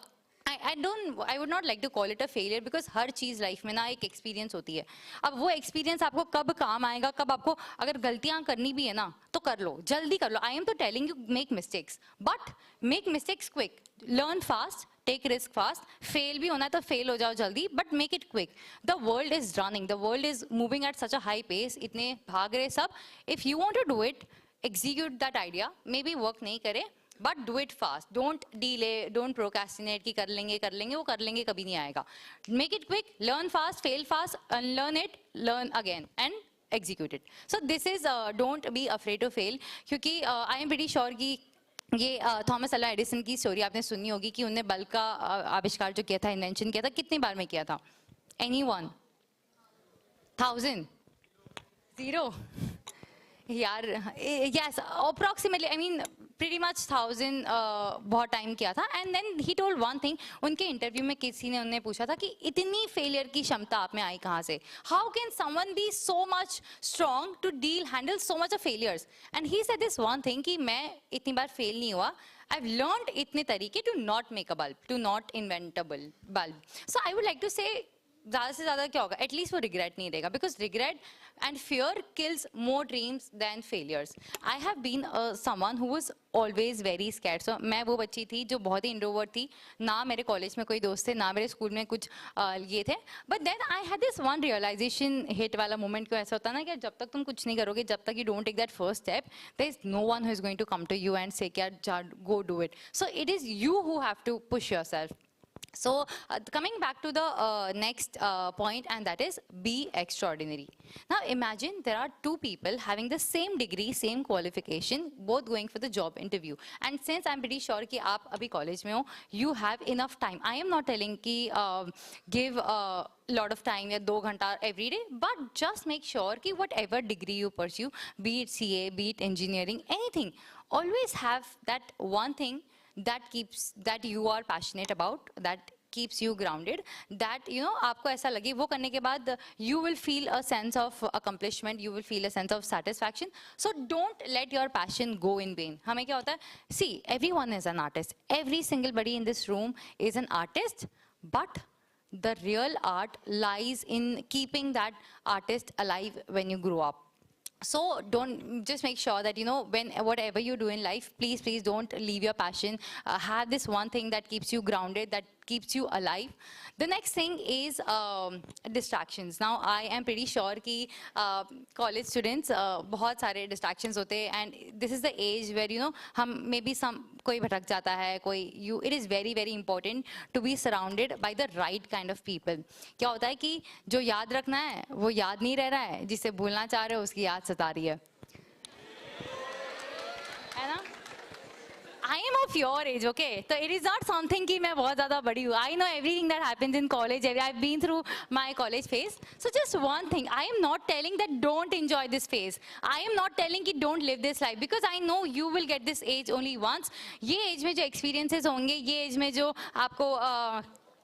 I would not like to call it a failure because her cheese life में ना एक एक्सपीरियंस होती है. अब वो एक्सपीरियंस आपको कब काम आएगा, कब आपको अगर गलतियां करनी भी है ना तो कर लो, जल्दी कर लो. I am तो telling you make mistakes, but make mistakes quick, learn fast, take risk fast. Fail भी होना है तो fail हो जाओ जल्दी, but make it quick. The world is running, the world is moving at such a high pace, इतने भाग रहे सब. If you want to do it, execute that idea. Maybe work नहीं करे, but do it fast. Don't delay, don't procrastinate कि कर लेंगे वो कर लेंगे कभी नहीं आएगा. Make it quick, learn fast, fail fast, unlearn it, learn again and execute it. So this is don't be afraid to fail, क्योंकि I am pretty sure कि ये थॉमस अल्वा एडिसन की स्टोरी आपने सुनी होगी कि उन्होंने बल्ब का आविष्कार जो किया था, इन्वेंशन किया था, कितनी बार में किया था? Anyone? 1000? 0? यार yes, approximately, I mean pretty much 1000 बहुत टाइम किया था. And then he told one thing. उनके इंटरव्यू में किसी ने उन्हें पूछा था कि इतनी फेलियर की क्षमता आप में आई कहाँ से? How can someone be so much strong to handle so much of failures? And he said this one thing कि मैं इतनी बार फेल नहीं हुआ. I've learned इतने तरीके to not make a bulb, to not invent a bulb. So I would like to say ज़्यादा से ज़्यादा क्या होगा, एटलीस्ट वो रिग्रेट नहीं रहेगा, because regret and fear kills more dreams than failures. I have been someone who was always very scared. So मैं वो बच्ची थी जो बहुत ही इंट्रोवर्ट थी, ना मेरे कॉलेज में कोई दोस्त थे, ना मेरे स्कूल में कुछ ये थे. But then I had this one realization hit वाला मोमेंट. क्यों ऐसा होता है ना कि जब तक तुम कुछ नहीं करोगे, जब तक you don't take that first step, there is no one who is going to come to you and say क्या go do it. So it is you who have to push yourself. So coming back to the next point, and that is be extraordinary. Now imagine there are two people having the same degree, same qualification, both going for the job interview. And since I'm pretty sure कि आप अभी college में हो, you have enough time. I am not telling कि give a lot of time या 2 घंटा every day, but just make sure कि whatever degree you pursue, be it CA, be it engineering, anything, always have that one thing that you are passionate about, that keeps you grounded, that you know आपको ऐसा लगे वो करने के बाद you will feel a sense of accomplishment, you will feel a sense of satisfaction. So don't let your passion go in vain. हमें क्या होता है, see, everyone is an artist, every single body in this room is an artist, but the real art lies in keeping that artist alive when you grow up. So don't, just make sure that, you know, whatever you do in life, please don't leave your passion. Have this one thing that keeps you grounded, that keeps you alive. The next thing is distractions. Now I am pretty sure कि college students बहुत सारे distractions होते हैं, and this is the age where, you know, हम maybe कोई भटक जाता है, it is very important to be surrounded by the right kind of people. क्या होता है कि जो याद रखना है वो याद नहीं रह रहा है, जिसे भूलना चाह रहे हो उसकी याद सता रही है ना? I am of your age, okay? So it is not something कि मैं बहुत ज़्यादा बड़ी हूँ. I know everything that happens in college. I've been through my college phase. So just one thing, I am not telling that don't enjoy this phase. I am not telling कि don't live this life, because I know you will get this age only once. ये age में जो experiences होंगे, ये age में जो आपको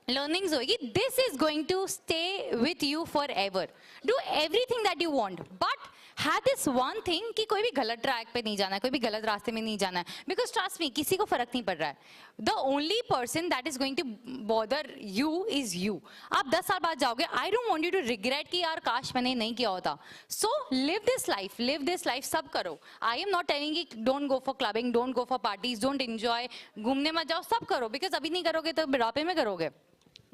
learnings होगी, this is going to stay with you forever. Do everything that you want, but have this one thing कि कोई भी गलत ट्रैक पे नहीं जाना है, कोई भी गलत रास्ते में नहीं जाना है, because trust me, किसी को फर्क नहीं पड़ रहा है. The only person that is going to bother you is you. आप 10 साल बाद जाओगे, I don't want you to regret कि यार काश मैंने नहीं किया होता. So live this life, सब करो. I am not telling you don't go for clubbing, don't go for parties, don't enjoy, घूमने मत जाओ, सब करो, because अभी नहीं करोगे तो बुढ़ापे में करोगे.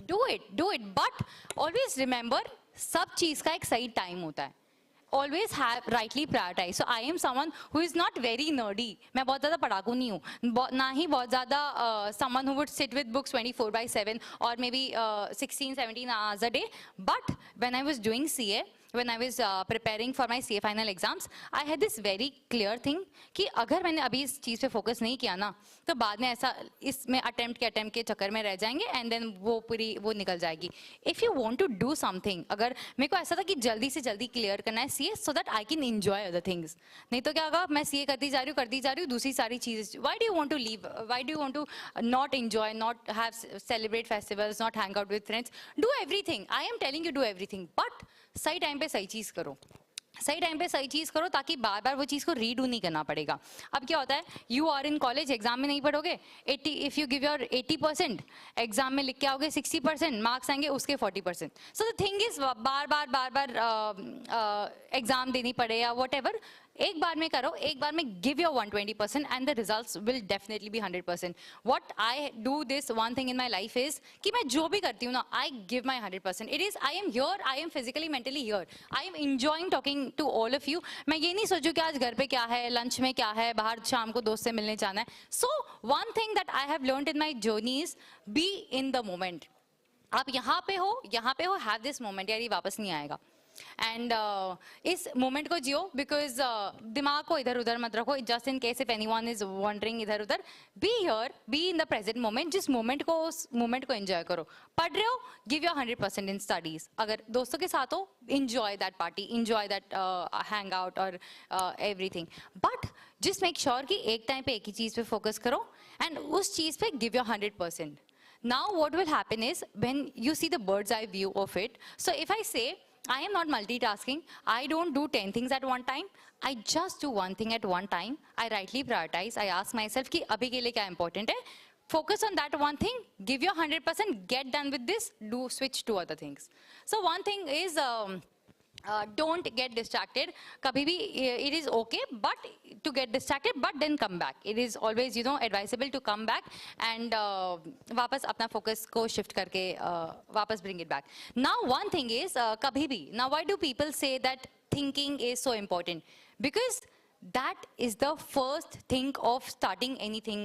Do it, but always remember सब चीज का एक सही टाइम होता है. Always have rightly prioritize. So I am someone who is not very nerdy. मैं बहुत ज़्यादा पढ़ाकू नहीं हूँ, ना ही बहुत ज़्यादा someone who would sit with books 24/7 or maybe 16-17 hours a day. But when I was doing CA, when I was preparing for my CA final exams, I had this very clear thing कि अगर मैंने अभी इस चीज़ पे focus नहीं किया ना, तो बाद में ऐसा इसमें attempt के चक्कर में रह जाएंगे, and then वो निकल जाएगी. If you want to do something, अगर मेरे को ऐसा था कि जल्दी से जल्दी clear करना है CA so that I can enjoy other things. नहीं तो क्या होगा, मैं CA करती जा रही हूँ, दूसरी सारी चीज़ें. Why do you want to leave? Why do you want to not enjoy, not have celebrate festivals, not hang out with friends? Do everything. I am telling you do everything, but सही time पे सही चीज करो. सही time पे सही चीज करो ताकि बार बार वो चीज को रीडू नहीं करना पड़ेगा. अब क्या होता है, you are in college, exam में नहीं पढ़ोगे 80, if you give your 80%, exam में लिख के आओगे 60%, मार्क्स आएंगे उसके 40%. सो द थिंग इज बार बार एग्जाम देनी पड़े या वट एवर, एक बार में करो, एक बार में give your 120% and the results will definitely be 100%. What I do this one thing in my life is कि मैं जो भी करती हूँ ना, I give my 100%. It is I am here, I am physically mentally here, I am enjoying talking to all of you. मैं ये नहीं सोचूं कि आज घर पे क्या है, लंच में क्या है, बाहर शाम को दोस्त से मिलने जाना है. So one thing that I have learned in my journey is be in the moment. आप यहाँ पे हो, हैव दिस मोमेंट, यार ये वापस नहीं आएगा. एंड इस मोमेंट को जियो, बिकॉज दिमाग को इधर उधर मत रखो. Just in case if anyone is wondering इधर उधर, be here, be in the present moment. जिस मोमेंट को, उस मोमेंट को एंजॉय करो. पढ़ रहे हो, गिव योर 100% इन स्टडीज. अगर दोस्तों के साथ हो, enjoy that party, enjoy that hangout or everything. But just make sure कि एक टाइम पे एक ही चीज पे फोकस करो and उस चीज पे give your 100%. Now what will happen is when you see the bird's eye view of it. So if I say I am not multitasking, I don't do 10 things at one time, I just do one thing at one time. I rightly prioritize. I ask myself कि अभी के लिए क्या important है. Focus on that one thing, give your 100%, get done with this, do switch to other things. So one thing is don't get distracted. kabhi bhi it is okay but to get distracted, but then come back. It is always, you know, advisable to come back and वापस अपना focus को shift करके वापस bring it back. Now one thing is kabhi bhi, now why do people say that thinking is so important? Because that is the first thing of starting anything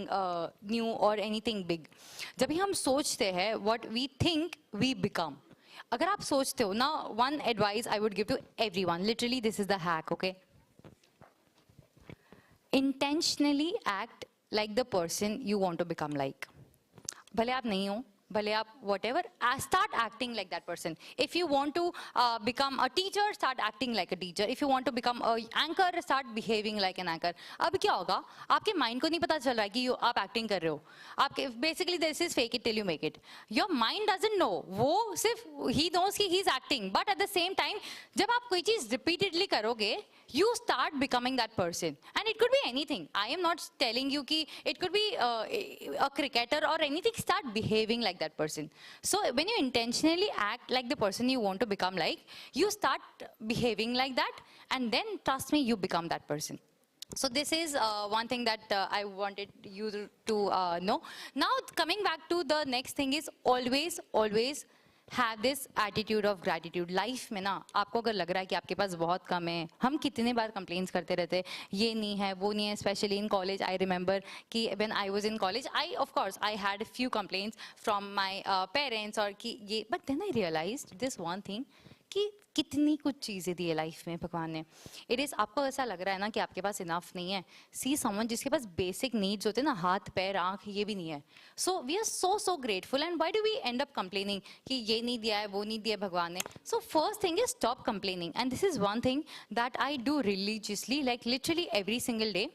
new or anything big. जब भी हम सोचते हैं, what we think we become. अगर आप सोचते हो ना, one advice I would give to everyone, literally this is the hack, okay? Intentionally act like the person you want to become like. भले आप नहीं हो, भले आप whatever, start acting like that person. If you want to become a teacher, start acting like a teacher. If you want to become a anchor, start behaving like an anchor. अब क्या होगा, आपके mind को नहीं पता चल रहा है कि आप acting कर रहे हो. आपके basically this is fake it till you make it. Your mind doesn't know. वो सिर्फ he knows कि he is acting, but at the same time जब आप कोई चीज repeatedly करोगे, you start becoming that person. And it could be anything. I am not telling you कि it could be a cricketer or anything. Start behaving like that person. So when you intentionally act like the person you want to become like, you start behaving like that, and then trust me, you become that person. So this is one thing that I wanted you to know. Now coming back to the next thing is always have this attitude of gratitude. Life में ना, आपको अगर लग रहा है कि आपके पास बहुत कम है, हम कितने बार complaints करते रहते हैं, ये नहीं है, वो नहीं है. Especially in college, I remember कि when I was in college, of course I had a few complaints from my parents और कि ये, but then I realized this one thing कि कितनी कुछ चीज़ें दी है लाइफ में भगवान ने. इट इज़, आपको ऐसा लग रहा है ना कि आपके पास इनफ नहीं है, सी समवन जिसके पास बेसिक नीड्स होते हैं ना, हाथ पैर आँख, ये भी नहीं है. So we are so grateful. And why do we end up complaining कि ये नहीं दिया है, वो नहीं दिया भगवान ने. So first thing is stop complaining. And this is one thing that I do religiously, like literally every single day.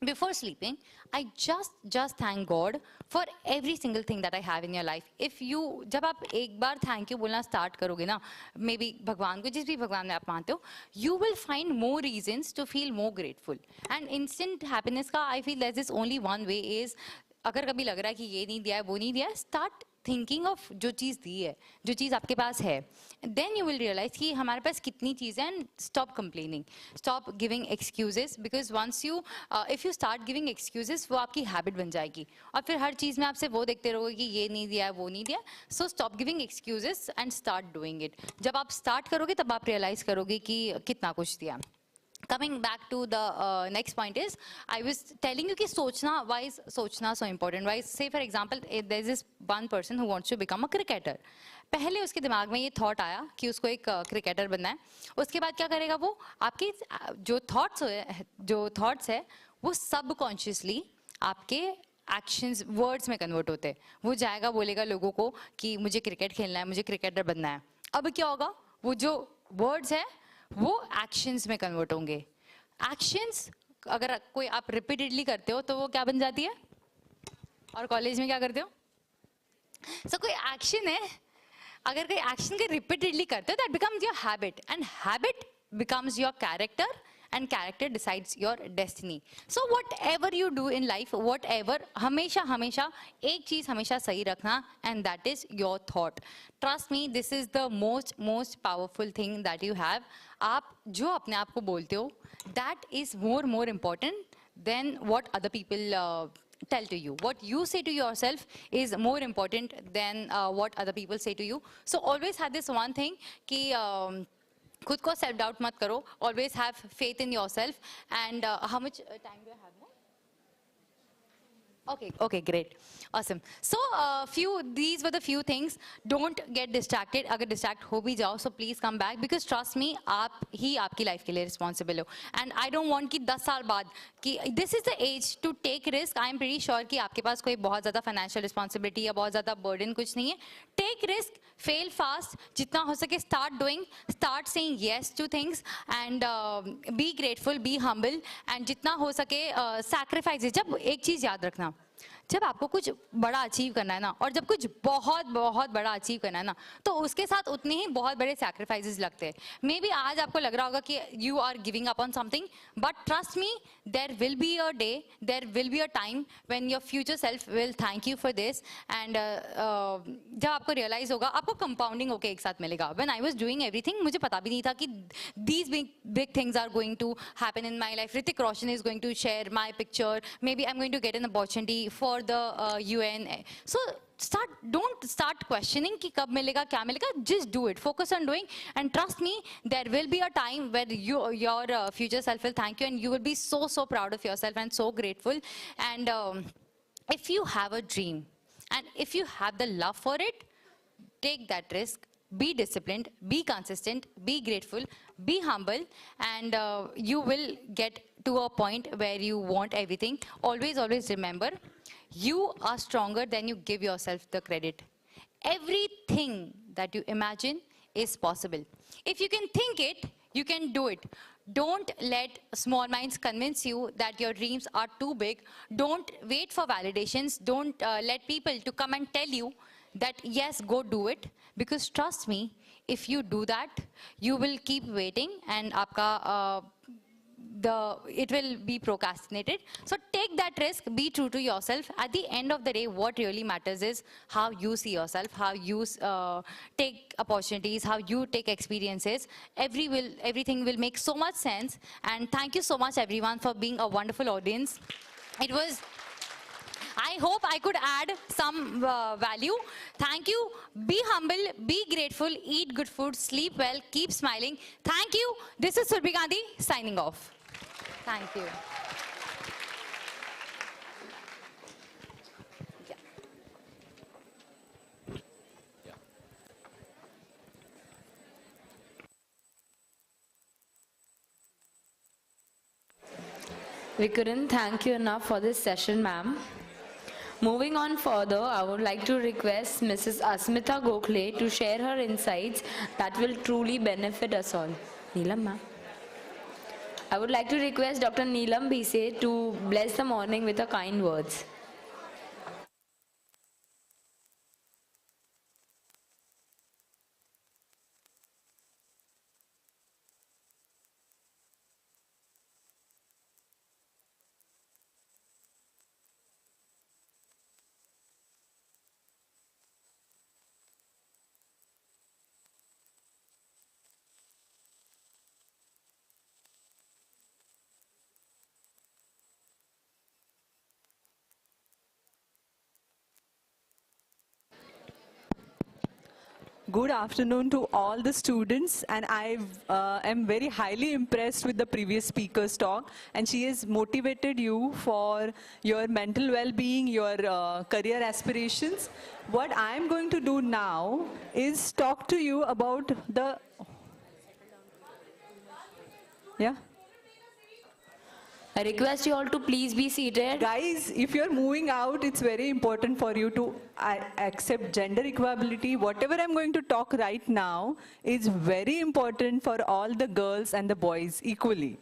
Before sleeping, I just thank God for every single thing that I have in your life. If you, जब आप एक बार thank you बोलना start करोगे ना, maybe भगवान को, जिस भी भगवान में आप मानते हो, you will find more reasons to feel more grateful. And instant happiness का I feel there's this only one way is, अगर कभी लग रहा है कि ये नहीं दिया है, वो नहीं दिया है, start thinking of जो चीज़ दी है, जो चीज़ आपके पास है. Then you will realize कि हमारे पास कितनी चीज़ें हैं. And stop complaining, stop giving excuses, because once you if you start giving excuses, वो आपकी habit बन जाएगी और फिर हर चीज़ में आपसे वो देखते रहोगे कि ये नहीं दिया है, वो नहीं दिया. So stop giving excuses and start doing it. जब आप start करोगे तब आप realize करोगे कि कितना कुछ दिया. Coming back to the next point is, I was telling you कि सोचना, why is सोचना so important? Why, say for example, there is this one person who wants to become a cricketer. पहले उसके दिमाग में ये थॉट आया कि उसको एक क्रिकेटर बनना है. उसके बाद क्या करेगा वो, आपके जो थॉट्स है वो सबकॉन्शियसली आपके एक्शंस, वर्ड्स में कन्वर्ट होते हैं. वो जाएगा, बोलेगा लोगों को कि मुझे क्रिकेट खेलना है, मुझे क्रिकेटर बनना है. अब क्या होगा, वो जो वर्ड्स है वो एक्शंस में कन्वर्ट होंगे. एक्शंस अगर कोई आप रिपीटेडली करते हो तो वो क्या बन जाती है. और कॉलेज में क्या करते हो, सो कोई एक्शन है, अगर कोई एक्शन के रिपीटेडली करते हो, that becomes your habit. And habit becomes your character, and character decides your destiny. So whatever you do in life, whatever, हमेशा हमेशा एक चीज हमेशा सही रखना, and that is your thought. Trust me, this is the most powerful thing that you have. आप जो अपने आप को बोलते हो, that is more important than what other people tell to you. What you say to yourself is more important than what other people say to you. So always have this one thing कि खुद को self doubt मत करो. Always have faith in yourself. And how much time do I have now? Okay, great. Awesome. So these were the few things. Don't get distracted. अगर distract हो भी जाओ, so please come back, because trust me, आप ही आपकी life के लिए responsible हो. And I don't want कि 10 साल बाद कि this is the age to take risk. I am pretty sure कि आपके पास कोई बहुत ज़्यादा financial responsibility या बहुत ज़्यादा burden कुछ नहीं है. Take risk, fail fast, जितना हो सके start doing, start saying yes to things, and be grateful, be humble, and जितना हो सके sacrifice. जब एक चीज़ याद रखना, जब आपको कुछ बड़ा अचीव करना है ना, और जब कुछ बहुत बहुत बड़ा अचीव करना है ना, तो उसके साथ उतने ही बहुत बड़े सैक्रिफाइसेस लगते हैं. मे बी आज आपको लग रहा होगा कि you are giving up on something, but trust me, there will be a day, there will be a time when your future self will thank you for this. And जब आपको realise होगा, आपको कंपाउंडिंग होके एक साथ मिलेगा. When I was doing everything, मुझे पता भी नहीं था कि these big things are going to happen in my life. Hrithik Roshan is going to share my picture. Maybe I am going to get an opportunity for the UN. So don't start questioning कि कब मिलेगा, क्या मिलेगा. Just do it. Focus on doing, and trust me, there will be a time where your future self will thank you, and you will be so proud of yourself and so grateful. And if you have a dream, and if you have the love for it, take that risk. Be disciplined, be consistent, be grateful, be humble, and you will get to a point where you want everything. Always remember, you are stronger than you give yourself the credit. Everything that you imagine is possible. If you can think it, you can do it. Don't let small minds convince you that your dreams are too big. Don't wait for validations. Don't let people to come and tell you that yes, go do it. Because trust me, if you do that, you will keep waiting, and it will be procrastinated. So take that risk, be true to yourself. At the end of the day, what really matters is how you see yourself, how you take opportunities, how you take experiences. Everything will make so much sense. And thank you so much, everyone, for being a wonderful audience. I hope I could add some value. Thank you. Be humble, be grateful, eat good food, sleep well, keep smiling. Thank you. This is Surbhi Gandhi signing off. Thank you. We couldn't thank you enough for this session, ma'am. Moving on further, I would like to request Mrs. Asmita Gokhale to share her insights that will truly benefit us all. Neelam, ma'am. I would like to request Dr. Neelam Bhise to bless the morning with her kind words. Good afternoon to all the students, and I am very highly impressed with the previous speaker's talk, and she has motivated you for your mental well-being, your career aspirations. What I am going to do now is talk to you about the... Yeah? I request you all to please be seated. Guys, if you're moving out, it's very important for you to accept gender equality. Whatever I'm going to talk right now is very important for all the girls and the boys equally.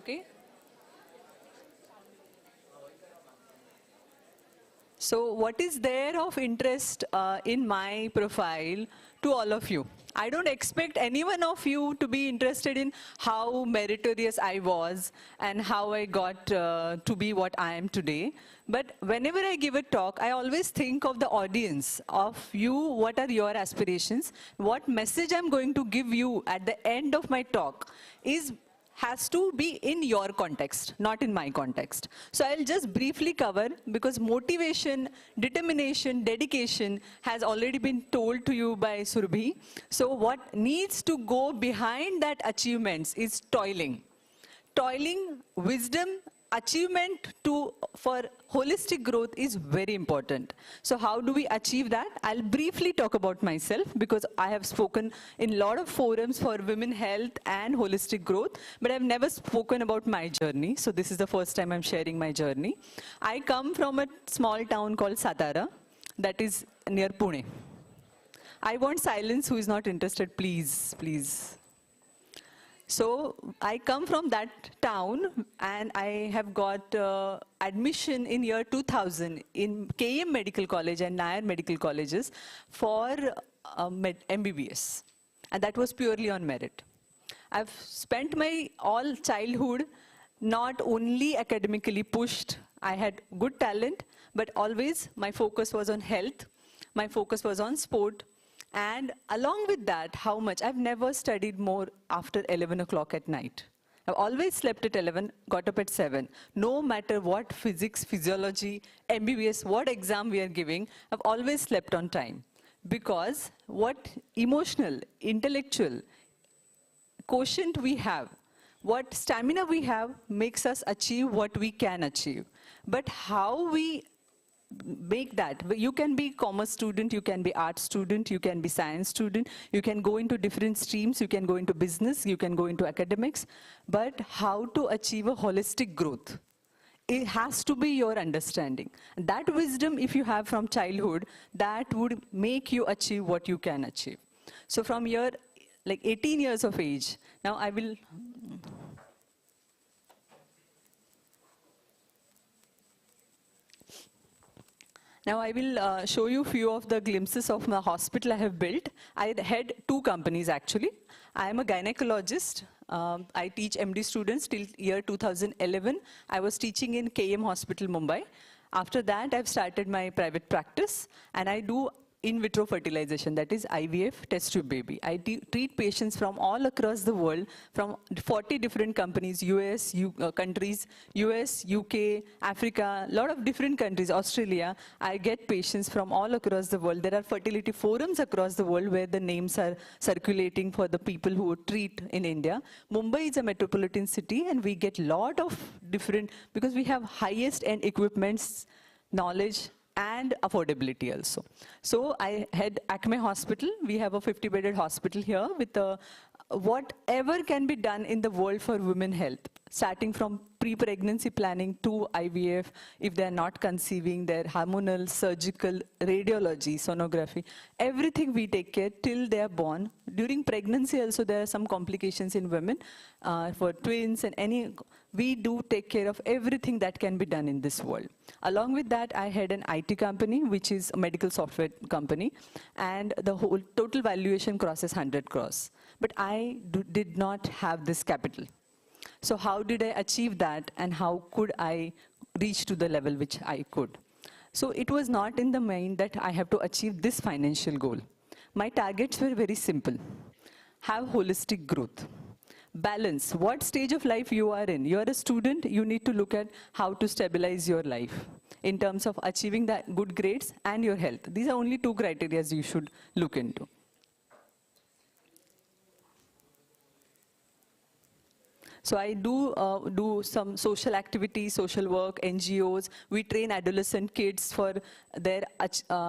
okay? So what is there of interest in my profile to all of you? I don't expect any one of you to be interested in how meritorious I was and how I got to be what I am today. But whenever I give a talk, I always think of the audience, of you, what are your aspirations, what message I'm going to give you at the end of my talk has to be in your context, not in my context. So I'll just briefly cover, because motivation, determination, dedication has already been told to you by Surbhi. So what needs to go behind that achievements is toiling. Toiling, wisdom, achievement for holistic growth is very important. So how do we achieve that? I'll briefly talk about myself, because I have spoken in a lot of forums for women health and holistic growth, but I've never spoken about my journey. So this is the first time I'm sharing my journey. I come from a small town called Satara, that is near Pune. I want silence. Who is not interested, please, please. So I come from that town, and I have got admission in year 2000 in KM Medical College and Nair Medical Colleges for MBBS. And that was purely on merit. I've spent my all childhood not only academically pushed. I had good talent, but always my focus was on health. My focus was on sport. And along with that, how much? I've never studied more after 11 o'clock at night. I've always slept at 11, got up at 7. No matter what physics, physiology, MBBS, what exam we are giving, I've always slept on time. Because what emotional, intellectual quotient we have, what stamina we have makes us achieve what we can achieve. But how we make that, you can be commerce student, you can be art student, you can be science student, you can go into different streams, you can go into business, you can go into academics, but how to achieve a holistic growth, it has to be your understanding. That wisdom, if you have from childhood, that would make you achieve what you can achieve. So from your, like 18 years of age, now I will, now I will show you a few of the glimpses of the hospital I have built. I had 2 companies actually. I am a gynecologist. I teach MD students till year 2011. I was teaching in KM Hospital, Mumbai. After that, I've started my private practice, and I do in vitro fertilization, that is IVF, test tube baby. I treat patients from all across the world, from 40 different companies, US, countries, US, UK, Africa, a lot of different countries, Australia. I get patients from all across the world. There are fertility forums across the world where the names are circulating for the people who treat in India. Mumbai is a metropolitan city, and we get a lot of different, because we have highest end equipments, knowledge, and affordability also. So I had Acme Hospital. We have a 50-bedded hospital here with whatever can be done in the world for women health, starting from pre-pregnancy planning to IVF, if they're not conceiving, their hormonal, surgical, radiology, sonography, everything we take care till they're born. During pregnancy also there are some complications in women for twins and any, we do take care of everything that can be done in this world. Along with that, I had an IT company, which is a medical software company, and the whole total valuation crosses 100 crores. But I did not have this capital. So how did I achieve that, and how could I reach to the level which I could? So it was not in the mind that I have to achieve this financial goal. My targets were very simple. Have holistic growth. Balance, what stage of life you are in. You are a student, you need to look at how to stabilize your life in terms of achieving the good grades and your health. These are only 2 criteria you should look into. So I do some social activities, social work, NGOs. We train adolescent kids for their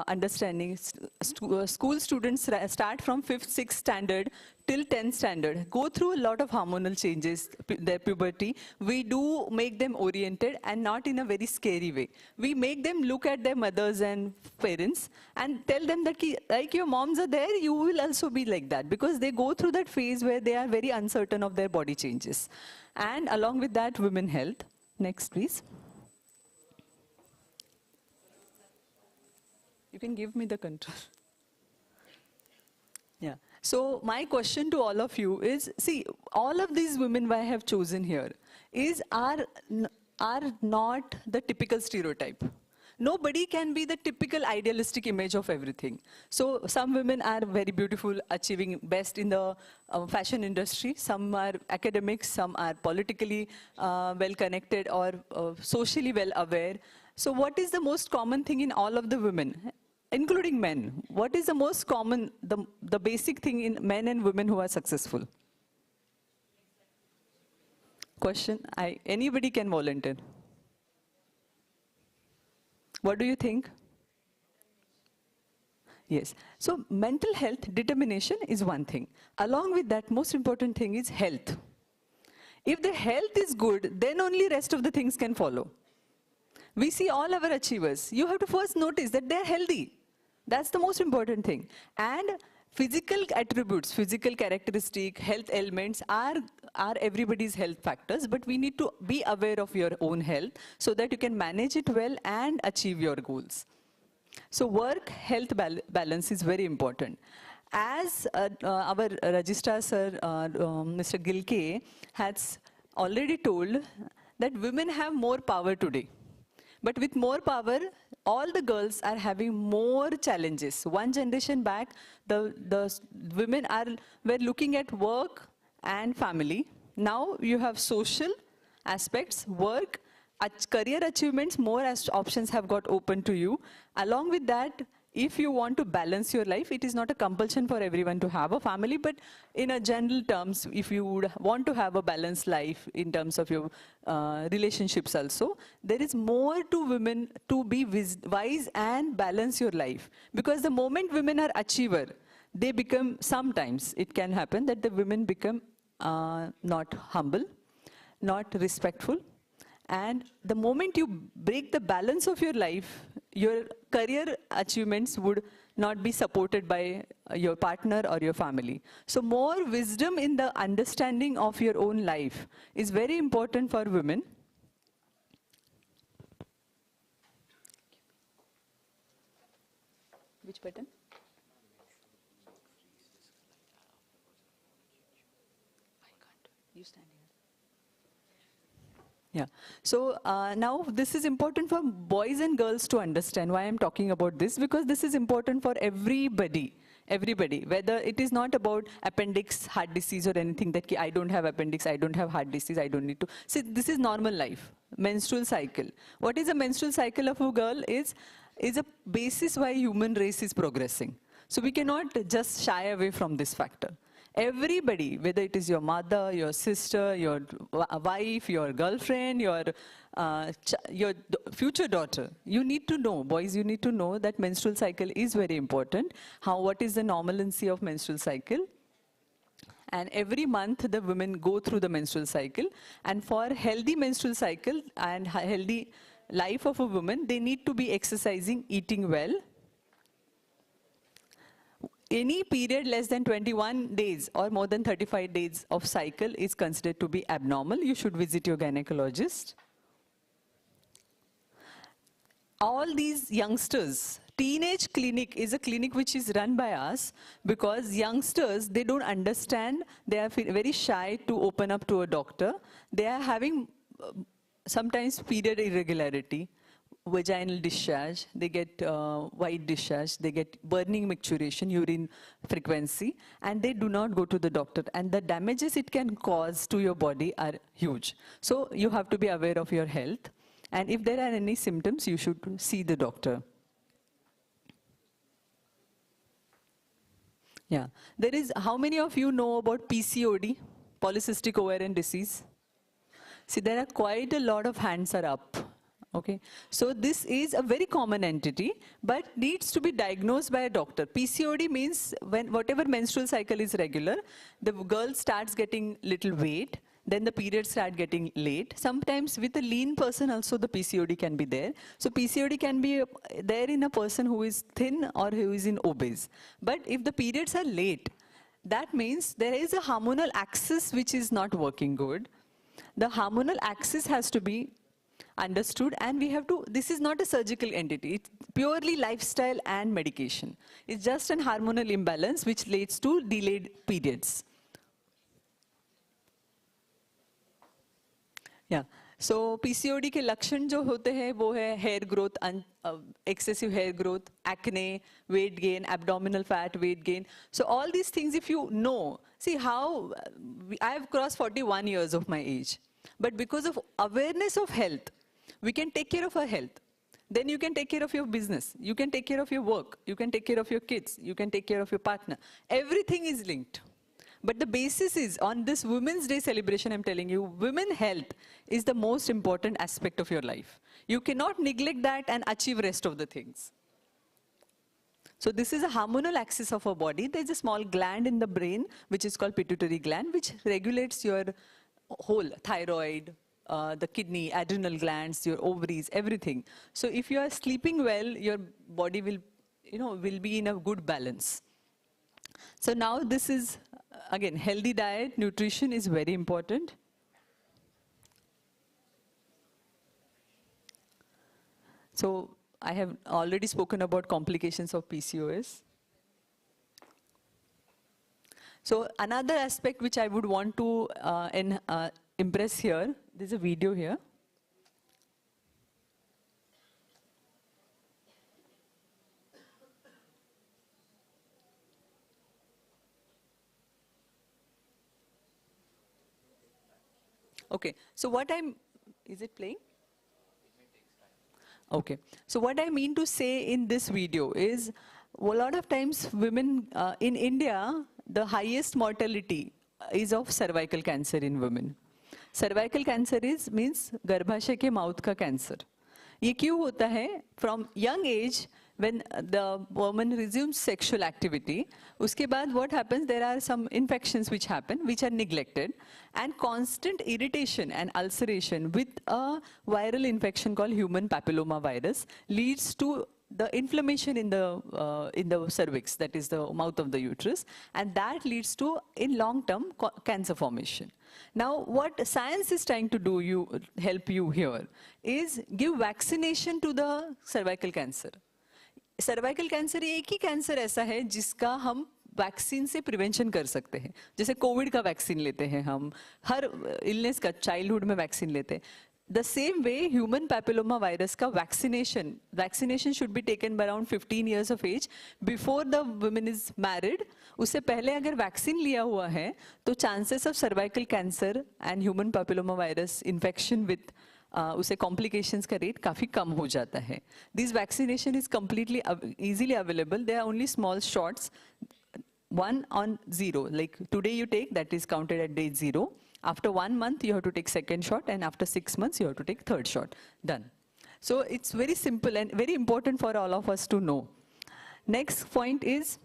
understanding. School students start from 5th, 6th standard till 10th standard go through a lot of hormonal changes, their puberty. We do make them oriented and not in a very scary way. We make them look at their mothers and parents and tell them that like your moms are there, you will also be like that, because they go through that phase where they are very uncertain of their body changes. And along with that, women health. Next, please. You can give me the control. Yeah. So my question to all of you is, see, all of these women I have chosen here are not the typical stereotype. Nobody can be the typical idealistic image of everything. So some women are very beautiful, achieving best in the fashion industry. Some are academics, some are politically well connected or socially well aware. So what is the most common thing in all of the women, including men? What is the most common, the basic thing in men and women who are successful? Question, anybody can volunteer. What do you think? Yes. So mental health, determination is one thing. Along with that, most important thing is health. If the health is good, then only rest of the things can follow. We see all our achievers. You have to first notice that they're healthy. That's the most important thing. And physical attributes, physical characteristic, health elements are everybody's health factors, but we need to be aware of your own health so that you can manage it well and achieve your goals. So work-health balance is very important. As our registrar sir, Mr. Gilke, has already told that women have more power today. But with more power, all the girls are having more challenges. One generation back, the women were looking at work and family. Now you have social aspects, work, career achievements, more options have got open to you. Along with that, if you want to balance your life, it is not a compulsion for everyone to have a family, but in a general terms, if you would want to have a balanced life in terms of your relationships also, there is more to women to be wise and balance your life. Because the moment women are achiever, they become, sometimes it can happen that the women become not humble, not respectful. And the moment you break the balance of your life, your career achievements would not be supported by your partner or your family. So more wisdom in the understanding of your own life is very important for women. Which button? I can't. You stand here. Yeah. So now this is important for boys and girls to understand why I'm talking about this, because this is important for everybody. Everybody, whether it is not about appendix, heart disease or anything that I don't have appendix, I don't have heart disease, I don't need to. See, this is normal life, menstrual cycle. What is a menstrual cycle of a girl is a basis why human race is progressing. So we cannot just shy away from this factor. Everybody, whether it is your mother, your sister, your wife, your girlfriend, your future daughter, you need to know, boys, you need to know that menstrual cycle is very important. What is the normalcy of menstrual cycle? And every month the women go through the menstrual cycle. And for healthy menstrual cycle and healthy life of a woman, they need to be exercising, eating well. Any period less than 21 days or more than 35 days of cycle is considered to be abnormal. You should visit your gynecologist. All these youngsters, teenage clinic is a clinic which is run by us because youngsters, they don't understand, they are very shy to open up to a doctor. They are having sometimes period irregularity, vaginal discharge, they get white discharge, they get burning micturition, urine frequency, and they do not go to the doctor. And the damages it can cause to your body are huge. So you have to be aware of your health. And if there are any symptoms, you should see the doctor. Yeah. There is, how many of you know about PCOD, polycystic ovarian disease? See, there are quite a lot of hands are up. Okay, so this is a very common entity, but needs to be diagnosed by a doctor. PCOD means when whatever menstrual cycle is regular, the girl starts getting little weight, then the periods start getting late. Sometimes with a lean person also the PCOD can be there. So PCOD can be there in a person who is thin or who is in obese. But if the periods are late, that means there is a hormonal axis which is not working good. The hormonal axis has to be understood, and we have to, this is not a surgical entity, it's purely lifestyle and medication. It's just an hormonal imbalance which leads to delayed periods. Yeah. So PCOD के लक्षण जो होते हैं वो है hair growth, excessive hair growth, acne, weight gain, abdominal fat, weight gain. So all these things, if you know, see how I have crossed 41 years of my age, but because of awareness of health, we can take care of our health. Then you can take care of your business, you can take care of your work, you can take care of your kids, you can take care of your partner. Everything is linked. But the basis is, on this Women's Day celebration, I'm telling you, women health is the most important aspect of your life. You cannot neglect that and achieve rest of the things. So this is a hormonal axis of our body. There's a small gland in the brain, which is called pituitary gland, which regulates your whole thyroid, the kidney, adrenal glands, your ovaries, everything. So if you are sleeping well, your body will, will be in a good balance. So now this is, again, healthy diet, nutrition is very important. So I have already spoken about complications of PCOS. So another aspect which I would want to impress here, there's a video here. Okay, so what is it playing? Okay, so what I mean to say in this video is, a lot of times women, in India, the highest mortality is of cervical cancer in women. Cervical cancer means गर्भाशय के mouth का cancer. ये क्यों होता है? From young age, when the woman resumes sexual activity, उसके बाद what happens, there are some infections which happen, which are neglected, and constant irritation and ulceration with a viral infection called human papilloma virus leads to the inflammation in the cervix, that is the mouth of the uterus, and that leads to, in long term, cancer formation. Now, what science is trying to do, help you here, is give vaccination to the cervical cancer. Cervical cancer एक ही cancer ऐसा है जिसका हम vaccine से prevention कर सकते हैं. जैसे कोविड का वैक्सीन लेते हैं हम, हर इलनेस का चाइल्डहुड में वैक्सीन लेते हैं. The same way human papilloma virus का vaccination should be taken by around 15 years of age before the women is married. उससे पहले अगर वैक्सीन लिया हुआ है तो chances of cervical cancer and human papilloma virus infection with उसे complications का रेट काफ़ी कम हो जाता है. This vaccination is completely easily available. There are only small shots, 1 on 0. Like today you take, that is counted at day 0. After 1 month you have to take second shot, and after 6 months you have to take third shot. Done. So it's very simple and very important for all of us to know. Next point is,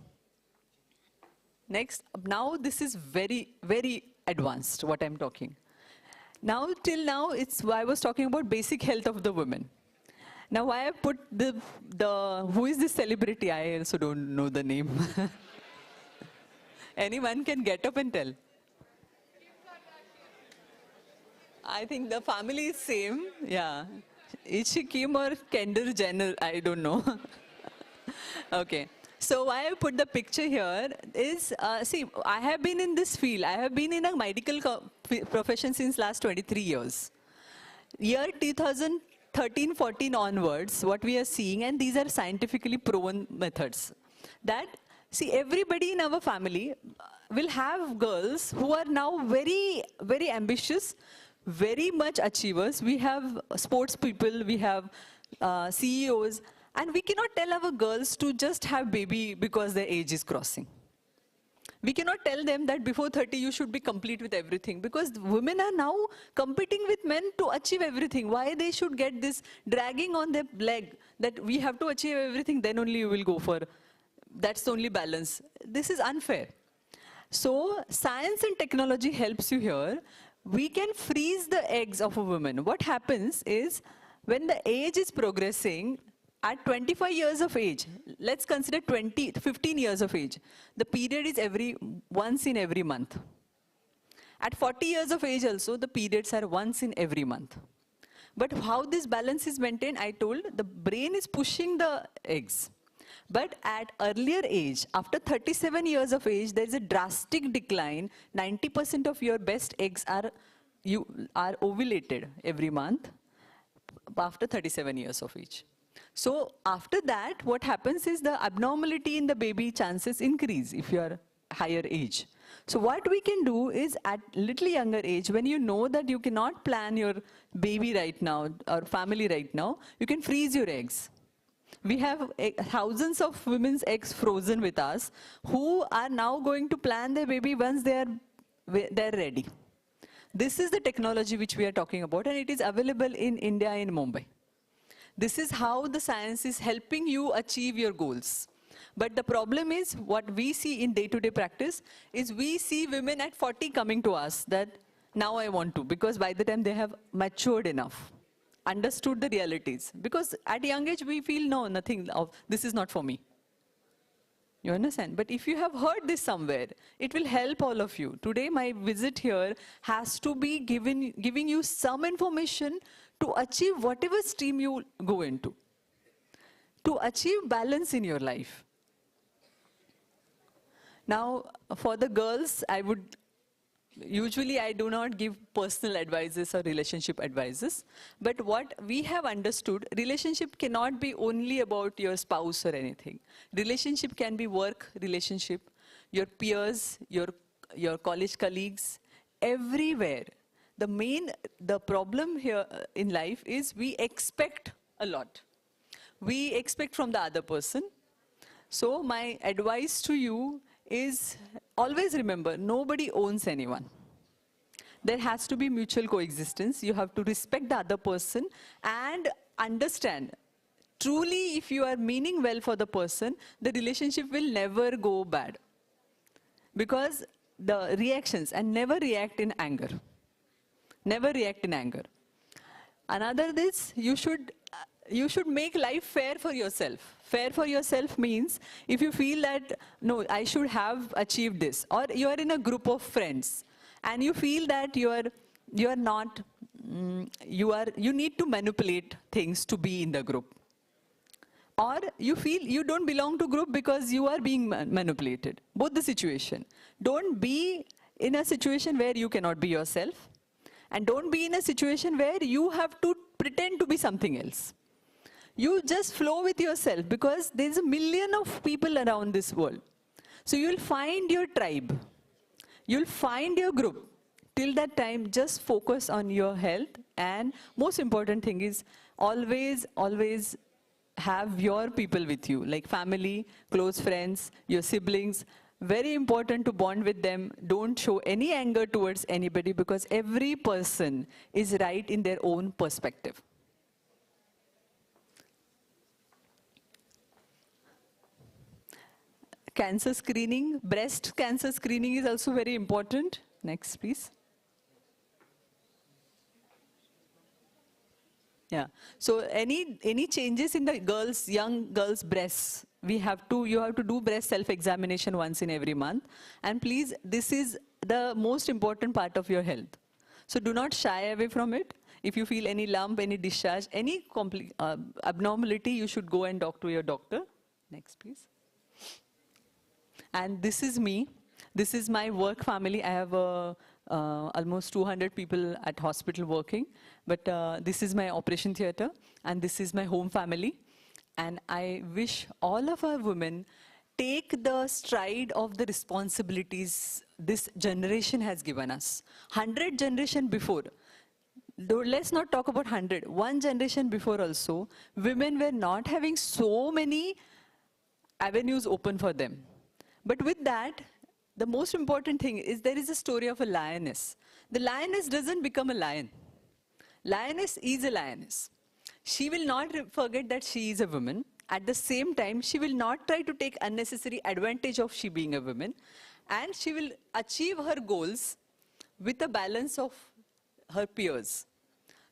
now this is very, very advanced what I'm talking. Now, till now, I was talking about basic health of the women. Now, why I put who is this celebrity? I also don't know the name. Anyone can get up and tell. I think the family is same, yeah. Is she Kim or Kendall Jenner? I don't know. Okay. So why I put the picture here is, see, I have been in this field. I have been in a medical profession since last 23 years. Year 2013-14 onwards, what we are seeing, and these are scientifically proven methods, that, see, everybody in our family will have girls who are now very, very ambitious, very much achievers. We have sports people, we have CEOs, and we cannot tell our girls to just have baby because their age is crossing. We cannot tell them that before 30 you should be complete with everything, because women are now competing with men to achieve everything. Why they should get this dragging on their leg that we have to achieve everything, then only you will go for, that's the only balance. This is unfair. So science and technology helps you here. We can freeze the eggs of a woman. What happens is, when the age is progressing, at 25 years of age, let's consider 15 years of age, the period is once in every month. At 40 years of age also, the periods are once in every month. But how this balance is maintained, I told, the brain is pushing the eggs. But at earlier age, after 37 years of age, there is a drastic decline. 90% of your best eggs are ovulated every month after 37 years of age. So after that, what happens is the abnormality in the baby chances increase if you are higher age. So what we can do is, at little younger age, when you know that you cannot plan your baby right now or family right now, you can freeze your eggs. We have thousands of women's eggs frozen with us who are now going to plan their baby once they're ready. This is the technology which we are talking about, and it is available in India, in Mumbai. This is how the science is helping you achieve your goals. But the problem is, what we see in day-to-day practice is, we see women at 40 coming to us that, now I want to, because by the time they have matured enough, understood the realities. Because at a young age, we feel, no, nothing of this is not for me. You understand? But if you have heard this somewhere, it will help all of you. Today, my visit here has to be giving you some information to achieve whatever stream you go into, to achieve balance in your life. Now, for the girls, usually I do not give personal advices or relationship advices, but what we have understood, relationship cannot be only about your spouse or anything. Relationship can be work relationship, your peers, your college colleagues, everywhere. The problem here in life is, we expect a lot. We expect from the other person. So my advice to you is, always remember, nobody owns anyone. There has to be mutual coexistence. You have to respect the other person and understand, truly, if you are meaning well for the person, the relationship will never go bad. Because the reactions, and never react in anger. Never react in anger. Another this, you should make life fair for yourself. Fair for yourself means, if you feel that, no, I should have achieved this, or you are in a group of friends, and you feel that you need to manipulate things to be in the group. Or you feel you don't belong to group because you are being manipulated. Both the situation. Don't be in a situation where you cannot be yourself. And don't be in a situation where you have to pretend to be something else. You just flow with yourself, because there's a million of people around this world. So you'll find your tribe. You'll find your group. Till that time, just focus on your health. And most important thing is, always have your people with you, like family, close friends, your siblings. Very important to bond with them. Don't show any anger towards anybody, because every person is right in their own perspective. Cancer screening, breast cancer screening is also very important. Next, please. Yeah. So any changes in the young girls' breasts, you have to do breast self-examination once in every month. And please, this is the most important part of your health. So do not shy away from it. If you feel any lump, any discharge, any abnormality, you should go and talk to your doctor. Next, please. And this is me. This is my work family. I have almost 200 people at hospital working. But this is my operation theater, and this is my home family. And I wish all of our women take the stride of the responsibilities this generation has given us. 100 generation before, let's not talk about 100. One generation before also, women were not having so many avenues open for them. But with that, the most important thing is there is a story of a lioness. The lioness doesn't become a lion. Lioness is a lioness. She will not forget that she is a woman. At the same time, she will not try to take unnecessary advantage of she being a woman. And she will achieve her goals with a balance of her peers.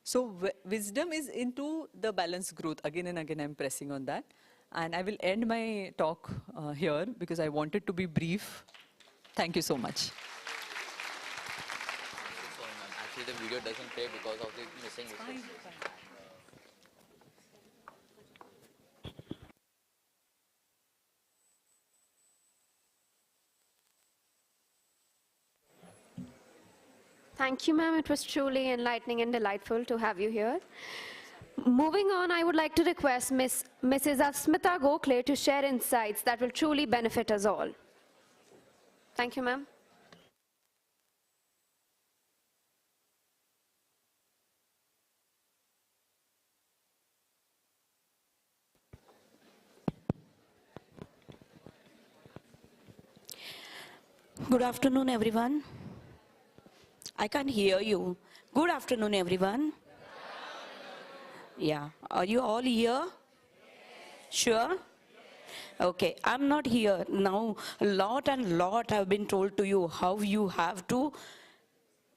So wisdom is into the balanced growth. Again and again, I'm pressing on that. And I will end my talk here because I wanted to be brief. Thank you so much. Actually, the video doesn't play because of the missing resources. Thank you, ma'am. It was truly enlightening and delightful to have you here. Moving on, I would like to request Mrs. Asmita Gokhale to share insights that will truly benefit us all. Thank you, ma'am. Good afternoon, everyone. I can't hear you. Good afternoon, everyone. Yeah, are you all here? Sure? Okay, I'm not here. Now, a lot have been told to you how you have to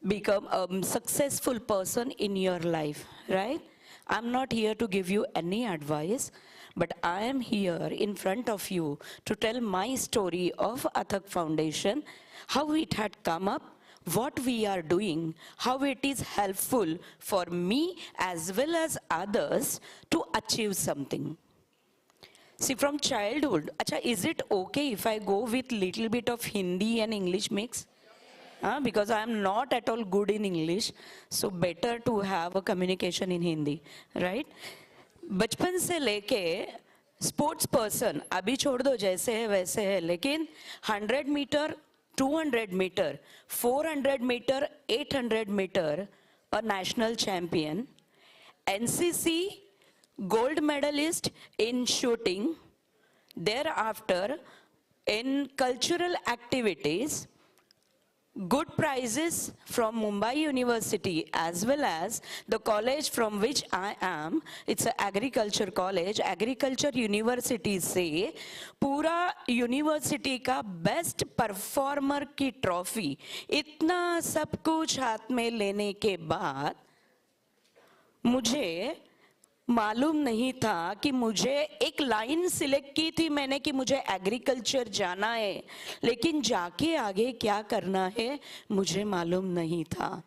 become a successful person in your life, right? I'm not here to give you any advice, but I am here in front of you to tell my story of Athak Foundation, how it had come up, what we are doing, how it is helpful for me as well as others to achieve something. See, from childhood, acha, is it okay if I go with little bit of Hindi and English mix? Because I am not at all good in English, so better to have a communication in Hindi, right? बचपन से लेके sports person अभी छोड़ दो जैसे है वैसे है, लेकिन 100 metre 200 metre 400 metre 800 metre a national champion, NCC gold medalist in shooting, thereafter in cultural activities, good prizes from Mumbai University as well as the college from which I am. It's an agriculture college, agriculture university से पूरा university का best performer की trophy, इतना सब कुछ हाथ में लेने के बाद मुझे मालूम नहीं था कि मुझे एक लाइन सिलेक्ट की थी मैंने कि मुझे एग्रीकल्चर जाना है, लेकिन जाके आगे क्या करना है मुझे मालूम नहीं था.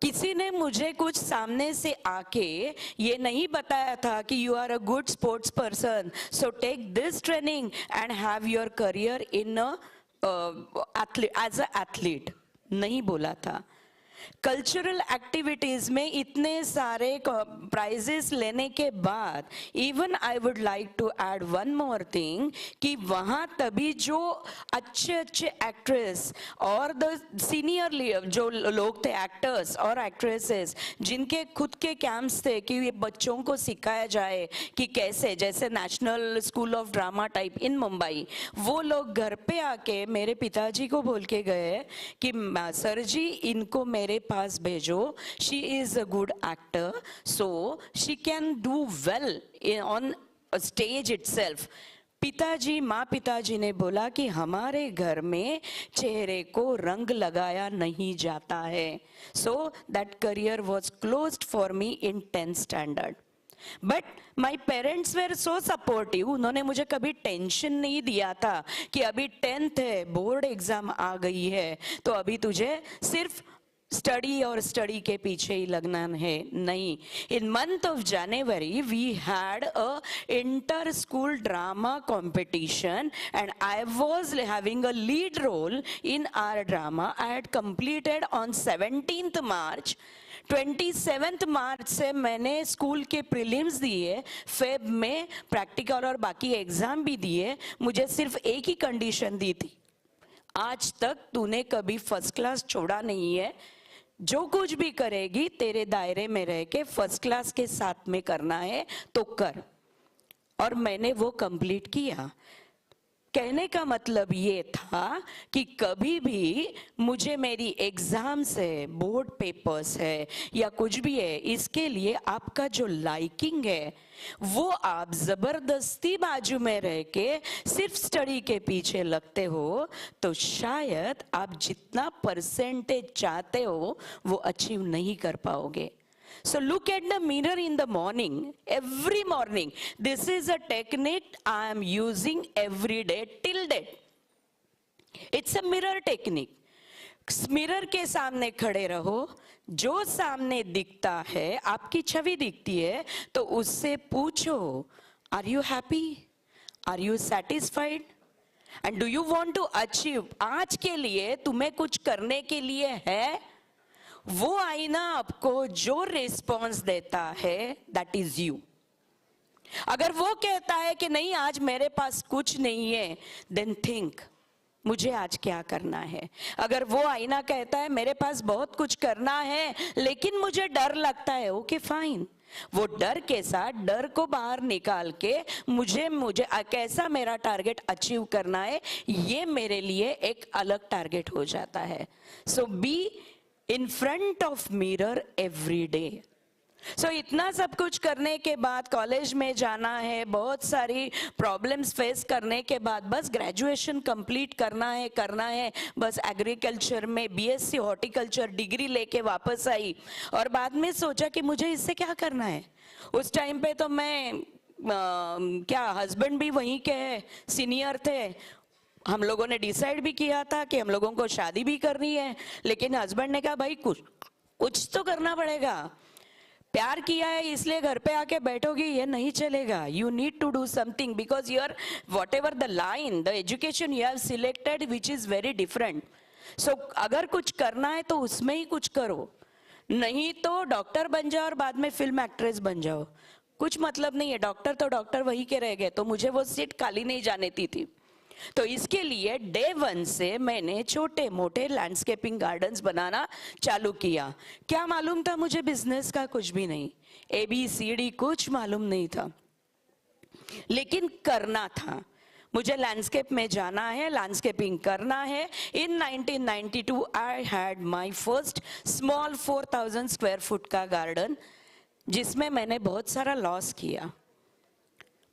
किसी ने मुझे कुछ सामने से आके ये नहीं बताया था कि you are a good sports person, so take this training and have your career in as a athlete, नहीं बोला था. कल्चरल एक्टिविटीज में इतने सारे प्राइजेस लेने के बाद even I would like to add one more thing कि वहाँ तभी जो अच्छे अच्छे एक्ट्रेस और द सीनियर जो लोग थे एक्टर्स और एक्ट्रेसेस जिनके खुद के कैंप्स थे कि ये बच्चों को सिखाया जाए कि कैसे, जैसे national school of drama type in Mumbai, वो लोग घर पे आके मेरे पिताजी को बोल के गए कि सर जी इनको मेरे पास भेजो, she is a good actor, so she can do well on a stage itself. पिताजी माँ पिताजी ने बोला कि हमारे घर में चेहरे को रंग लगाया नहीं जाता है. So that career was closed for me in 10th standard. But my parents were so supportive. उन्होंने मुझे कभी टेंशन नहीं दिया था कि अभी 10th है, बोर्ड एग्जाम आ गई है, तो अभी तुझे सिर्फ स्टडी और स्टडी के पीछे ही लगना है. नहीं, in month of January we had a inter school drama competition and I was having a lead role in our drama. I had completed on 17th March. 27th March से मैंने school के prelims दिए, Feb में practical और बाकी exam भी दिए. मुझे सिर्फ एक ही कंडीशन दी थी, आज तक तूने कभी फर्स्ट क्लास छोड़ा नहीं है, जो कुछ भी करेगी तेरे दायरे में रह के फर्स्ट क्लास के साथ में करना है तो कर. और मैंने वो कंप्लीट किया. कहने का मतलब ये था कि कभी भी मुझे मेरी एग्जाम्स है, बोर्ड पेपर्स है या कुछ भी है, इसके लिए आपका जो लाइकिंग है वो आप जबरदस्ती बाजू में रह के सिर्फ स्टडी के पीछे लगते हो तो शायद आप जितना परसेंटेज चाहते हो वो अचीव नहीं कर पाओगे. So look at the mirror in the morning, every morning. This is a technique I am using every day till date. It's a mirror technique. Mirror के सामने खड़े रहो, जो सामने दिखता है, आपकी छवि दिखती है, तो उससे पूछो, Are you happy? Are you satisfied? And do you want to achieve? आज के लिए तुम्हें कुछ करने के लिए है? वो आईना आपको जो रिस्पॉन्स देता है दैट इज यू. अगर वो कहता है कि नहीं आज मेरे पास कुछ नहीं है, देन थिंक मुझे आज क्या करना है. अगर वो आईना कहता है मेरे पास बहुत कुछ करना है लेकिन मुझे डर लगता है, ओके फाइन, वो डर के साथ डर को बाहर निकाल के मुझे कैसा मेरा टारगेट अचीव करना है, ये मेरे लिए एक अलग टारगेट हो जाता है. सो B in front of mirror every day. So इतना सब कुछ करने के बाद कॉलेज में जाना है, बहुत सारी प्रॉब्लम्स फेस करने के बाद बस ग्रेजुएशन कंप्लीट करना है, बस एग्रीकल्चर में बीएससी हॉर्टिकल्चर डिग्री लेके वापस आई और बाद में सोचा कि मुझे इससे क्या करना है. उस टाइम पे तो मैं क्या हस्बैंड भी वहीं के सीनियर थे, हम लोगों ने डिसाइड भी किया था कि हम लोगों को शादी भी करनी है, लेकिन हस्बैंड ने कहा भाई कुछ तो करना पड़ेगा, प्यार किया है इसलिए घर पे आके बैठोगी ये नहीं चलेगा. You need to do something because your whatever the line the education you have selected which is very different. So अगर कुछ करना है तो उसमें ही कुछ करो, नहीं तो डॉक्टर बन जाओ और बाद में फिल्म एक्ट्रेस बन जाओ, कुछ मतलब नहीं है. डॉक्टर तो डॉक्टर वही के रह गए, तो मुझे वो सीट खाली नहीं जाने थी. तो इसके लिए डे 1 से मैंने छोटे मोटे लैंडस्केपिंग गार्डन्स बनाना चालू किया. क्या मालूम था मुझे बिजनेस का? कुछ भी नहीं, ABCD कुछ मालूम नहीं था, लेकिन करना था. मुझे लैंडस्केप में जाना है, लैंडस्केपिंग करना है. इन 1992 I had my first small 4000 square foot का गार्डन, जिसमें मैंने बहुत सारा लॉस किया,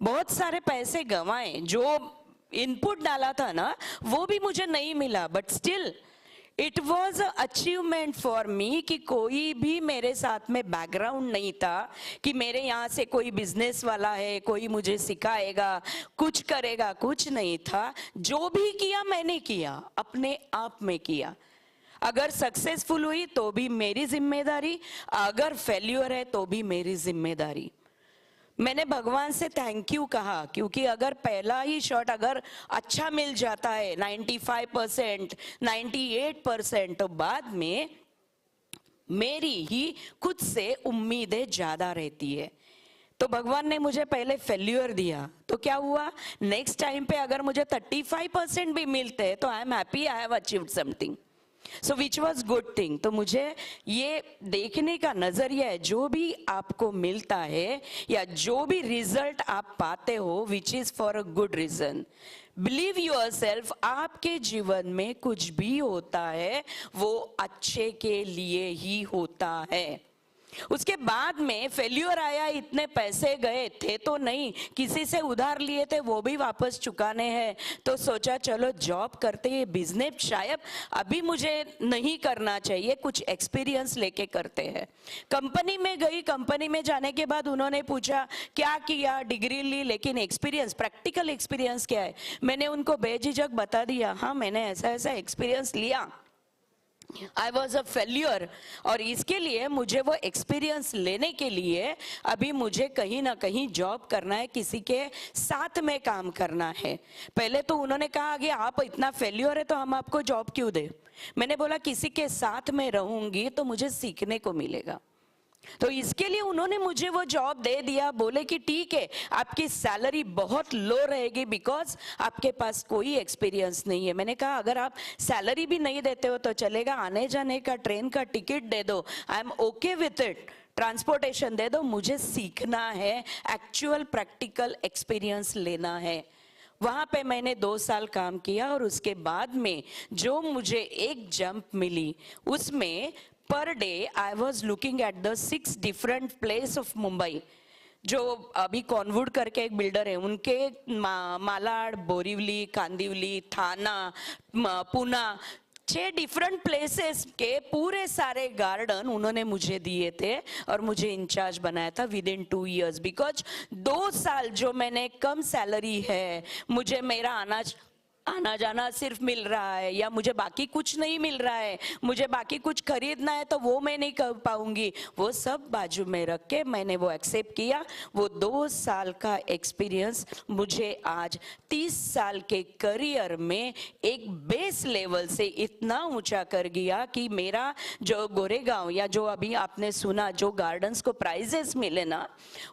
बहुत सारे पैसे गंवाए. जो इनपुट डाला था ना वो भी मुझे नहीं मिला, but still it was a achievement for me कि कोई भी मेरे साथ में बैकग्राउंड नहीं था कि मेरे यहाँ से कोई बिजनेस वाला है, कोई मुझे सिखाएगा, कुछ करेगा, कुछ नहीं था. जो भी किया मैंने किया, अपने आप में किया. अगर सक्सेसफुल हुई तो भी मेरी जिम्मेदारी, अगर फेल्यूर है तो भी मेरी जिम्मेदारी. मैंने भगवान से थैंक यू कहा, क्योंकि अगर पहला ही शॉट अगर अच्छा मिल जाता है 95%, 98%, तो बाद में मेरी ही खुद से उम्मीदें ज्यादा रहती है. तो भगवान ने मुझे पहले फेल्यूर दिया, तो क्या हुआ, नेक्स्ट टाइम पे अगर मुझे 35% भी मिलते तो I am happy, I have achieved something. So which was good thing. तो मुझे ये देखने का नजरिया है, जो भी आपको मिलता है या जो भी रिजल्ट आप पाते हो which is for a good reason. Believe yourself, आपके जीवन में कुछ भी होता है वो अच्छे के लिए ही होता है. उसके बाद में फेल्यूर आया, इतने पैसे गए थे तो नहीं, किसी से उधार लिए थे वो भी वापस चुकाने हैं, तो सोचा चलो जॉब करते हैं, बिजनेस शायद अभी मुझे नहीं करना चाहिए, कुछ एक्सपीरियंस लेके करते हैं. कंपनी में गई, कंपनी में जाने के बाद उन्होंने पूछा क्या किया, डिग्री ली, लेकिन एक्सपीरियंस, प्रैक्टिकल एक्सपीरियंस क्या है. मैंने उनको बेझिझक बता दिया, हाँ मैंने ऐसा ऐसा एक्सपीरियंस लिया, आई वॉज अ फेल्यूर, और इसके लिए मुझे वो एक्सपीरियंस लेने के लिए अभी मुझे कहीं ना कहीं जॉब करना है, किसी के साथ में काम करना है. पहले तो उन्होंने कहा कि आप इतना फेल्यूर है तो हम आपको जॉब क्यों दे. मैंने बोला किसी के साथ में रहूंगी तो मुझे सीखने को मिलेगा. तो इसके लिए उन्होंने मुझे वो जॉब दे दिया. बोले कि ठीक है आपकी सैलरी बहुत लो रहेगी बिकॉज आपके पास कोई एक्सपीरियंस नहीं है. मैंने कहा अगर आप सैलरी भी नहीं देते हो तो चलेगा, आने जाने का ट्रेन का टिकट दे दो, I am okay with it, transportation दे दो, मुझे सीखना है, एक्चुअल प्रैक्टिकल एक्सपीरियंस लेना है. वहाँ पे मैंने 2 साल काम किया और उसके बाद में जो मुझे एक जंप मिली उसमें per day I was looking at the 6 different place of Mumbai. जो अभी कॉनवुड करके एक बिल्डर है उनके मालाड, बोरीवली, कांदिवली, थाना, पूना 6 डिफरेंट प्लेसेस के पूरे सारे गार्डन उन्होंने मुझे दिए थे और मुझे इंचार्ज बनाया था विद इन 2 years। बिकॉज 2 साल जो मैंने कम सैलरी है, मुझे मेरा आना जाना सिर्फ मिल रहा है या मुझे बाकी कुछ नहीं मिल रहा है, मुझे बाकी कुछ खरीदना है तो वो मैं नहीं कर पाऊंगी, वो सब बाजू में रख के मैंने वो एक्सेप्ट किया। वो 2 साल का एक्सपीरियंस मुझे आज 30 साल के करियर में एक बेस लेवल से इतना ऊंचा कर गया कि मेरा जो गोरेगांव या जो अभी आपने सुना जो गार्डन्स को प्राइजेस मिले ना,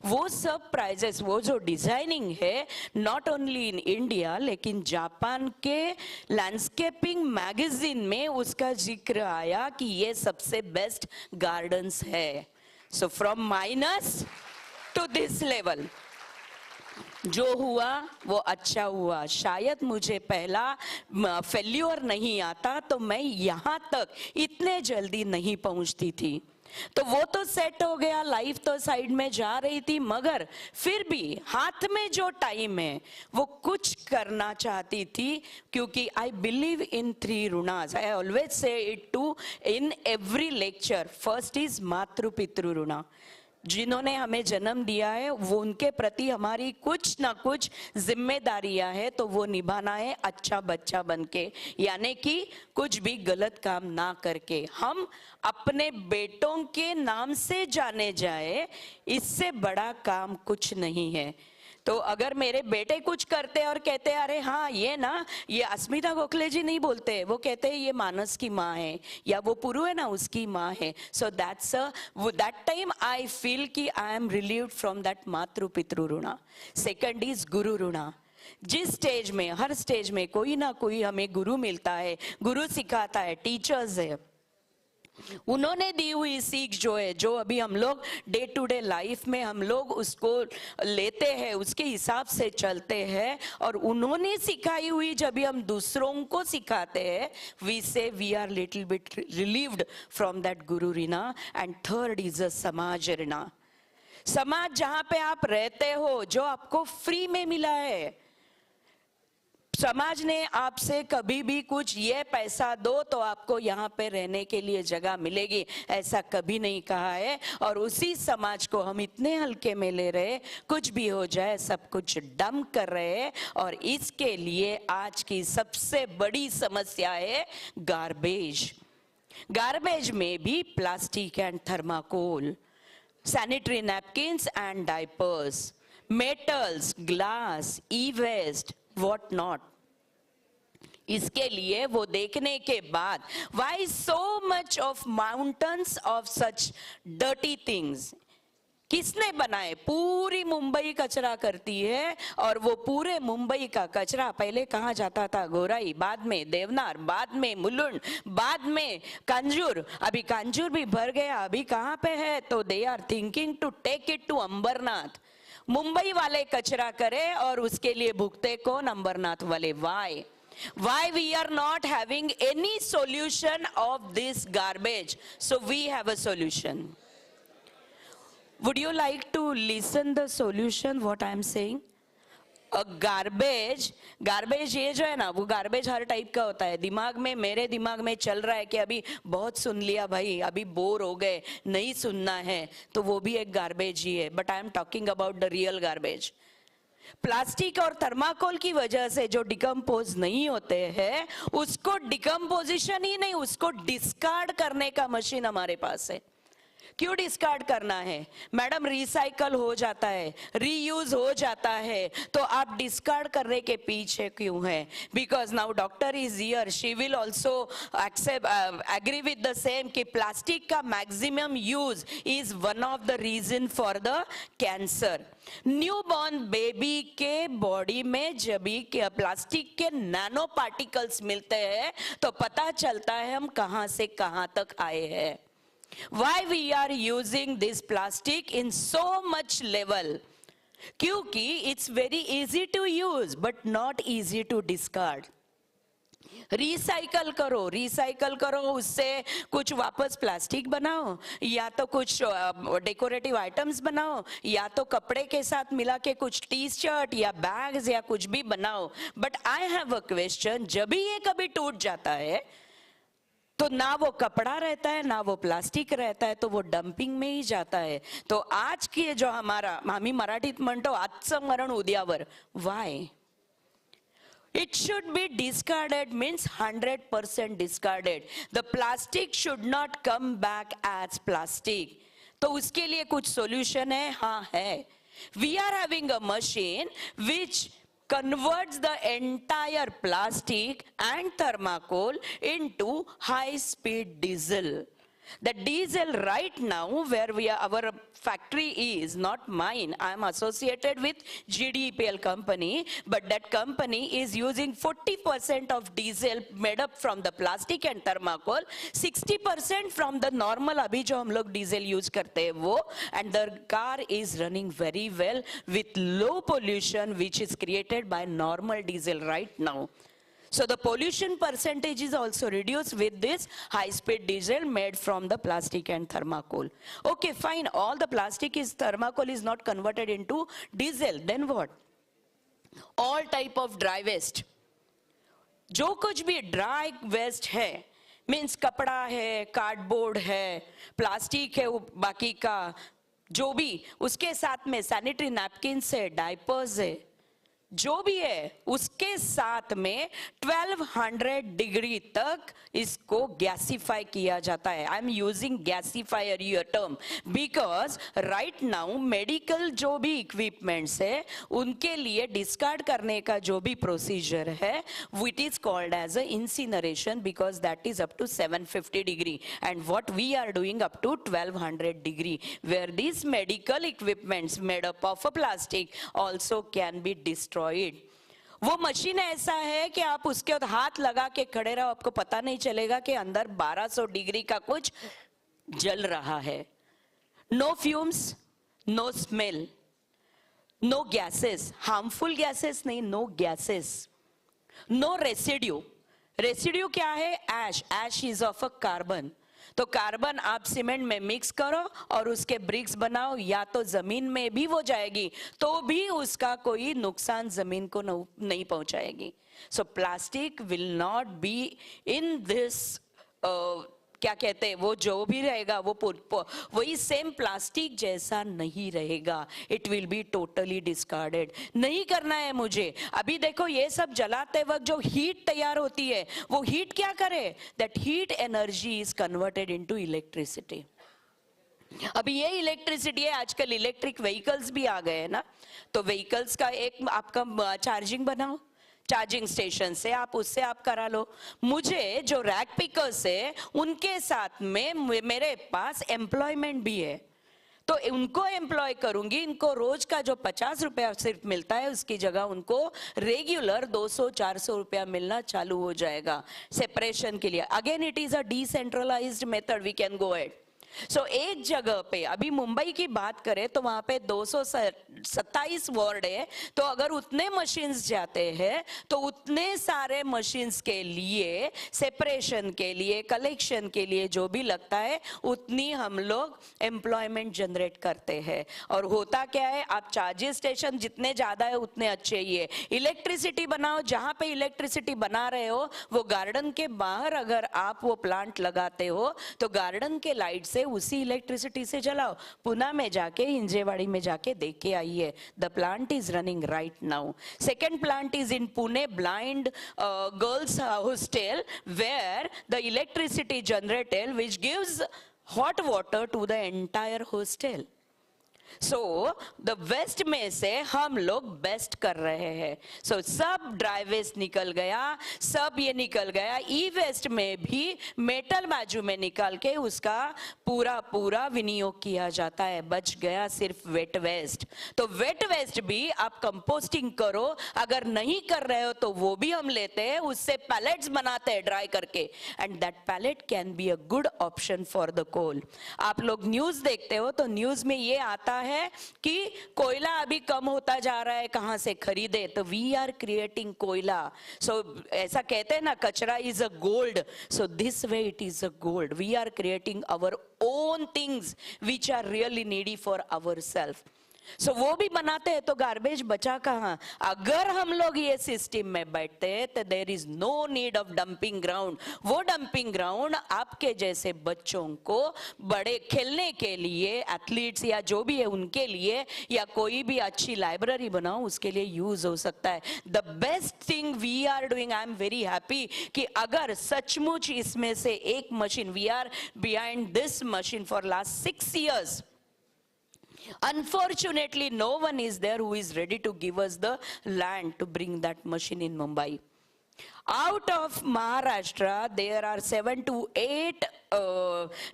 वो सब प्राइजेस, वो जो डिजाइनिंग है नॉट ओनली इन इंडिया लेकिन जापान के लैंडस्केपिंग मैगजीन में उसका जिक्र आया कि ये सबसे बेस्ट गार्डन्स है। So from minus two this level जो हुआ वो अच्छा हुआ। शायद मुझे पहला फेल्यूर नहीं आता तो मैं यहाँ तक इतने जल्दी नहीं पहुंचती थी। तो वो तो सेट हो गया, लाइफ तो साइड में जा रही थी, मगर फिर भी हाथ में जो टाइम है वो कुछ करना चाहती थी क्योंकि आई बिलीव इन 3 ऋणास। I always say it to in every lecture. First is मातृ पितृ ऋण, जिन्होंने हमें जन्म दिया है वो उनके प्रति हमारी कुछ ना कुछ जिम्मेदारियां है तो वो निभाना है अच्छा बच्चा बनके, यानी कि कुछ भी गलत काम ना करके हम अपने बेटों के नाम से जाने जाए, इससे बड़ा काम कुछ नहीं है। तो अगर मेरे बेटे कुछ करते और कहते अरे हाँ ये ना, ये अस्मिता गोखले जी नहीं बोलते, वो कहते हैं ये मानस की माँ है या वो पुरु है ना उसकी माँ है। So that's that time I feel कि I am relieved from that मातृ पितृ ऋण। सेकंड इज गुरु ऋण। जिस स्टेज में, हर स्टेज में कोई ना कोई हमें गुरु मिलता है, गुरु सिखाता है, टीचर्स है, उन्होंने दी हुई सीख जो है, जो अभी हम लोग डे टू डे लाइफ में हम लोग उसको लेते हैं, उसके हिसाब से चलते हैं और उन्होंने सिखाई हुई जब हम दूसरों को सिखाते हैं, we say we are little bit relieved from that guru rin. And third is a समाज ऋण। समाज जहां पे आप रहते हो, जो आपको फ्री में मिला है, समाज ने आपसे कभी भी कुछ ये पैसा दो तो आपको यहाँ पे रहने के लिए जगह मिलेगी, ऐसा कभी नहीं कहा है। और उसी समाज को हम इतने हल्के में ले रहे, कुछ भी हो जाए सब कुछ डंप कर रहे हैं। और इसके लिए आज की सबसे बड़ी समस्या है गार्बेज। गार्बेज में भी plastic and thermocol, sanitary napkins and diapers, metals, glass, e waste, what not. इसके लिए वो देखने के बाद why so much of mountains of such dirty things, किसने बनाए? पूरी मुंबई कचरा करती है और वो पूरे मुंबई का कचरा पहले कहाँ जाता था? गोराई, बाद में देवनार, बाद में मुलुंड, बाद में कांजूर। अभी कांजूर भी भर गया, अभी कहाँ पे है? तो they are thinking to take it to Ambarnath. Mumbai वाले कचरा करे और उसके लिए भुगते कौन? अंबरनाथ वाले। Why we are not having any solution of this garbage? So we have a solution. Would you like to listen the solution what I am saying? Garbage ये जो है ना, वो गार्बेज हर टाइप का होता है। दिमाग में, मेरे दिमाग में चल रहा है कि अभी बहुत सुन लिया भाई, अभी बोर हो गए, नहीं सुनना है, तो वो भी एक गार्बेज ही है। But I am talking about the real garbage. Plastic और थर्माकोल की वजह से जो डिकम्पोज नहीं होते हैं, उसको डिकम्पोजिशन ही नहीं, उसको डिस्कार्ड करने का मशीन हमारे पास है। क्यों डिस्कार्ड करना है मैडम? रिसाइकल हो जाता है, रीयूज हो जाता है, तो आप डिस्कार्ड करने के पीछे क्यों है? Because now doctor is here, she will also accept agree with the same कि प्लास्टिक का maximum use is one of the reason for the cancer. New born baby के बॉडी में जब भी प्लास्टिक के नैनो पार्टिकल्स मिलते हैं तो पता चलता है हम कहां से कहां तक आए हैं। Why we are using this plastic in so much level? क्योंकि it's very easy to use but not easy to discard. Recycle करो, उससे कुछ वापस प्लास्टिक बनाओ, या तो कुछ डेकोरेटिव आइटम्स बनाओ, या तो कपड़े के साथ मिला के कुछ टी शर्ट या बैग्स या कुछ भी बनाओ। But I have a question, जब भी ये कभी टूट जाता है तो ना वो कपड़ा रहता है ना वो प्लास्टिक रहता है, तो वो डंपिंग में ही जाता है। तो आज की जो आम्ही मराठीत म्हणतो आजचं मरण उद्यावर, वाय? It should be discarded, means 100% discarded. The plastic should not come back as plastic. तो उसके लिए कुछ solution है? हाँ है. We are having a machine which converts the entire plastic and thermocol into high-speed diesel. The diesel right now, where our factory is not mine, I am associated with GDPL company, but that company is using 40% of diesel made up from the plastic and thermocol, 60% from the normal अभी जो हम लोग diesel use करते हैं वो, and the car is running very well with low pollution which is created by normal diesel right now. So the pollution percentage is also reduced with this high-speed diesel made from the plastic and thermocol. Okay, fine, all the plastic is thermocol is not converted into diesel, then what? All type of dry waste. जो कुछ भी dry waste है, means कपड़ा है, cardboard है, plastic है, बाकी का जो भी, उसके साथ में सैनिटरी नैपकिन्स है, डायपर्स है, जो भी है उसके साथ में 1200 डिग्री तक इसको गैसिफाई किया जाता है। I am using gasifier your term because right now medical जो भी इक्विपमेंट्स है उनके लिए डिस्कार्ड करने का जो भी प्रोसीजर है it is called as a incineration because that is up to 750 degree and what we are doing up to 1200 degree where this medical equipments made up of a plastic also can be destroyed. वो machine ऐसा है कि आप उसके हाथ लगा के खड़े रहो, आपको पता नहीं चलेगा कि अंदर 1200 डिग्री का कुछ जल रहा है। No fumes, no smell, no gases, harmful gases नहीं, no gases, no residue. Residue क्या है? Ash. Ash is of a carbon. तो कार्बन आप सीमेंट में मिक्स करो और उसके ब्रिक्स बनाओ, या तो जमीन में भी वो जाएगी तो भी उसका कोई नुकसान जमीन को नहीं पहुंचाएगी। सो plastic will not be in this, क्या कहते हैं, वो जो भी रहेगा वो वही सेम प्लास्टिक जैसा नहीं रहेगा। It will be totally discarded. नहीं करना है मुझे। अभी देखो ये सब जलाते वक्त जो हीट तैयार होती है वो हीट क्या करे? That heat energy is converted into electricity. अभी ये इलेक्ट्रिसिटी है, आजकल इलेक्ट्रिक व्हीकल्स भी आ गए हैं ना, तो व्हीकल्स का एक आपका चार्जिंग बनाओ, चार्जिंग स्टेशन से आप उससे आप करा लो। मुझे जो रैक पिकर्स है उनके साथ में मेरे पास एम्प्लॉयमेंट भी है, तो उनको एम्प्लॉय करूंगी। इनको रोज का जो 50 रुपया सिर्फ मिलता है उसकी जगह उनको रेगुलर 200-400 रुपया मिलना चालू हो जाएगा सेपरेशन के लिए। Again it is a decentralised method, we can go at. So एक जगह पे, अभी मुंबई की बात करें तो वहां पे 227 वार्ड है, तो अगर उतने मशीन्स जाते हैं तो उतने सारे मशीन्स के लिए सेपरेशन के लिए, कलेक्शन के लिए जो भी लगता है उतनी हम लोग एम्प्लॉयमेंट जनरेट करते हैं। और होता क्या है, आप चार्जिंग स्टेशन जितने ज्यादा है उतने अच्छे ही है। इलेक्ट्रिसिटी बनाओ, जहां पे इलेक्ट्रिसिटी बना रहे हो वो गार्डन के बाहर अगर आप वो प्लांट लगाते हो तो गार्डन के लाइट से उसी इलेक्ट्रिसिटी से जलाओ। पुणे में जाके, इंजेवाड़ी में जाके देख के आइए, the plant is running right now. Second plant is in Pune blind girls hostel where the electricity generated which gives hot water to the entire hostel. So the waste में से हम लोग बेस्ट कर रहे हैं। सो सब ड्राई वेस्ट निकल गया, सब ये निकल गया। ई वेस्ट में भी मेटल बाजू में निकाल के उसका पूरा विनियोग किया जाता है। बच गया सिर्फ वेट वेस्ट। तो वेट वेस्ट भी आप कंपोस्टिंग करो, अगर नहीं कर रहे हो तो वो भी हम लेते हैं, उससे पैलेट्स बनाते हैं ड्राई करके, and that pellet can be a good option for the coal. आप लोग न्यूज देखते हो तो न्यूज में ये आता है कि कोयला अभी कम होता जा रहा है, कहाँ से खरीदे, तो वी आर क्रिएटिंग कोयला. सो ऐसा कहते हैं ना, kachra is a gold, so this way it is a gold. We are creating our own things which are really needy for our self. So वो भी बनाते हैं तो गार्बेज बचा कहाँ. अगर हम लोग ये सिस्टम में बैठते हैं तो there is no need of dumping ground. वो डंपिंग ग्राउंड आपके जैसे बच्चों को बड़े खेलने के लिए, एथलीट्स या जो भी है उनके लिए, या कोई भी अच्छी लाइब्रेरी बनाओ उसके लिए यूज हो सकता है. The best thing we are doing, I am very happy कि अगर सचमुच इसमें से एक machine, we are behind this machine for last 6 years. Unfortunately, no one is there who is ready to give us the land to bring that machine in Mumbai. Out of Maharashtra, there are 7 to 8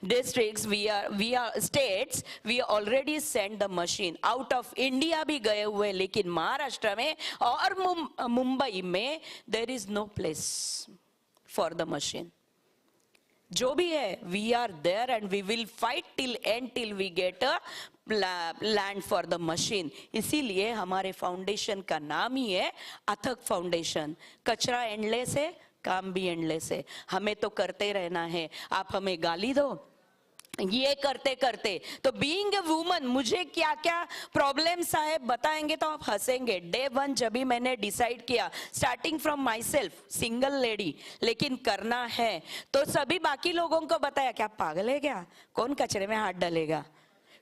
districts, we are states, we already sent the machine. Out of India भी गए हुए, लेकिन महाराष्ट्र में और मुंबई में there is no place for the machine. जो भी है, we are there and we will fight till end till we get a land for the machine. इसीलिए हमारे फाउंडेशन का नाम ही है अथक फाउंडेशन. कचरा एंडलेस है, काम भी एंडलेस है. हमें तो करते रहना है. आप हमें गाली दो, ये करते करते तो बीइंग ए वुमन मुझे क्या क्या प्रॉब्लम्स आए बताएंगे तो आप हंसेंगे. डे 1 जब भी मैंने डिसाइड किया, starting from my self, single lady, लेकिन करना है, तो सभी बाकी लोगों को बताया क्या पागल है क्या, कौन कचरे में हाथ डालेगा.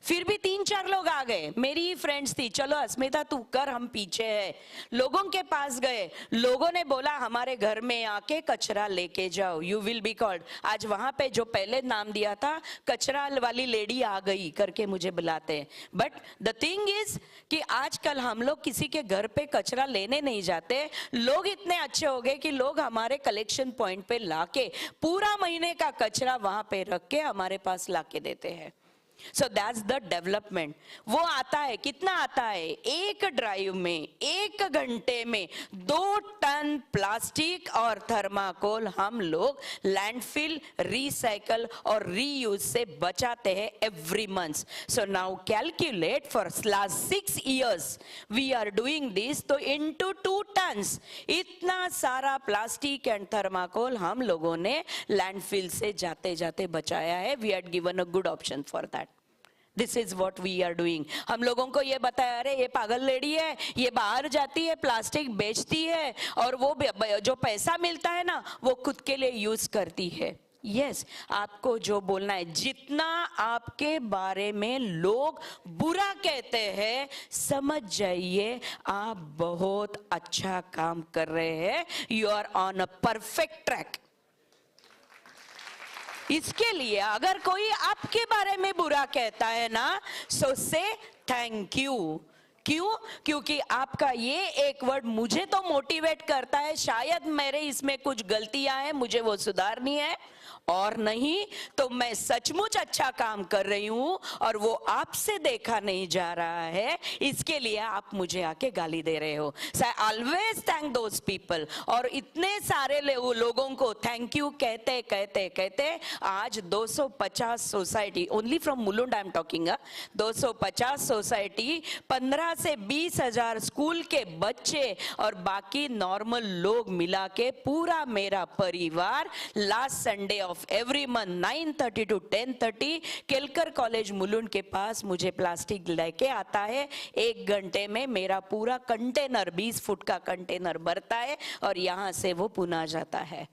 फिर भी 3-4 लोग आ गए, मेरी ही फ्रेंड्स थी, चलो अस्मिता तू कर, हम पीछे है. लोगों के पास गए, लोगों ने बोला हमारे घर में आके कचरा लेके जाओ, यू विल बी कॉल्ड. आज वहां पे जो पहले नाम दिया था, कचरा वाली लेडी आ गई करके मुझे बुलाते हैं. बट द थिंग इज कि आजकल हम लोग किसी के घर पे कचरा लेने नहीं जाते. लोग इतने अच्छे हो गए कि लोग हमारे कलेक्शन पॉइंट पे लाके पूरा महीने का कचरा वहां पे रख के हमारे पास लाके देते हैं. So that's the development. वो आता है, कितना आता है, एक ड्राइव में 1 घंटे में 2 टन प्लास्टिक और थर्माकोल हम लोग लैंडफिल, रिसाइकल और रीयूज से बचाते हैं every month. So now calculate for last 6 years we are doing this, तो into 2 tons इतना सारा प्लास्टिक एंड थर्माकोल हम लोगों ने लैंडफिल से जाते जाते बचाया है. We had given a good option for that. This is what we are doing. हम लोगों को ये बताया, अरे ये पागल लेडी है, ये बाहर जाती है, प्लास्टिक बेचती है और वो जो पैसा मिलता है ना वो खुद के लिए यूज करती है. यस, आपको जो बोलना है, जितना आपके बारे में लोग बुरा कहते हैं, समझ जाइए आप बहुत अच्छा काम कर रहे हैं. You are on a perfect track. इसके लिए अगर कोई आपके बारे में बुरा कहता है ना, सो से थैंक यू. क्यों? क्योंकि आपका ये एक वर्ड मुझे तो मोटिवेट करता है. शायद मेरे इसमें कुछ गलतियां हैं, मुझे वो सुधारनी है, और नहीं तो मैं सचमुच अच्छा काम कर रही हूं और वो आपसे देखा नहीं जा रहा है, इसके लिए आप मुझे आके गाली दे रहे हो. So I always thank those people. और इतने सारे लोगों को थैंक यू कहते कहते कहते आज 250 society, only from Mulund I am talking, 250 society, 15 से 20 हजार स्कूल के बच्चे और बाकी नॉर्मल लोग मिला के पूरा मेरा परिवार last Sunday off every month 9:30 to 10:30 Kelkar college Mulund के पास मुझे प्लास्टिक लेके आता है. 1 घंटे में मेरा पूरा कंटेनर 20 फुट का कंटेनर भरता है और यहां से वो पुणे जाता है.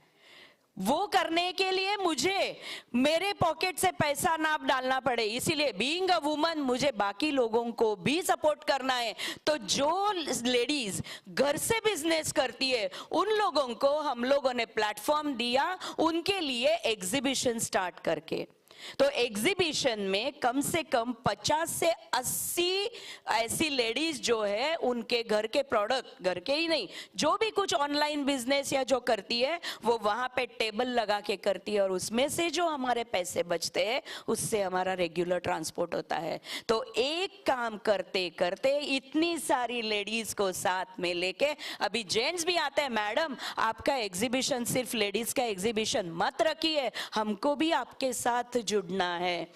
वो करने के लिए मुझे मेरे पॉकेट से पैसा ना डालना पड़े, इसीलिए बीइंग अ वुमन मुझे बाकी लोगों को भी सपोर्ट करना है. तो जो लेडीज घर से बिजनेस करती है उन लोगों को हम लोगों ने प्लेटफॉर्म दिया, उनके लिए एग्जीबिशन स्टार्ट करके. तो एग्जीबिशन में कम से कम 50 से 80 ऐसी लेडीज जो है उनके घर के प्रोडक्ट, घर के ही नहीं, जो भी कुछ ऑनलाइन बिजनेस या जो करती है वो वहां पे टेबल लगा के करती है और उसमें से जो हमारे पैसे बचते हैं उससे हमारा रेगुलर ट्रांसपोर्ट होता है. तो एक काम करते करते इतनी सारी लेडीज को साथ में लेके, अभी जेंट्स भी आते हैं, मैडम आपका एग्जीबिशन सिर्फ लेडीज का एग्जीबिशन मत रखिए, हमको भी आपके साथ जुड़ना है.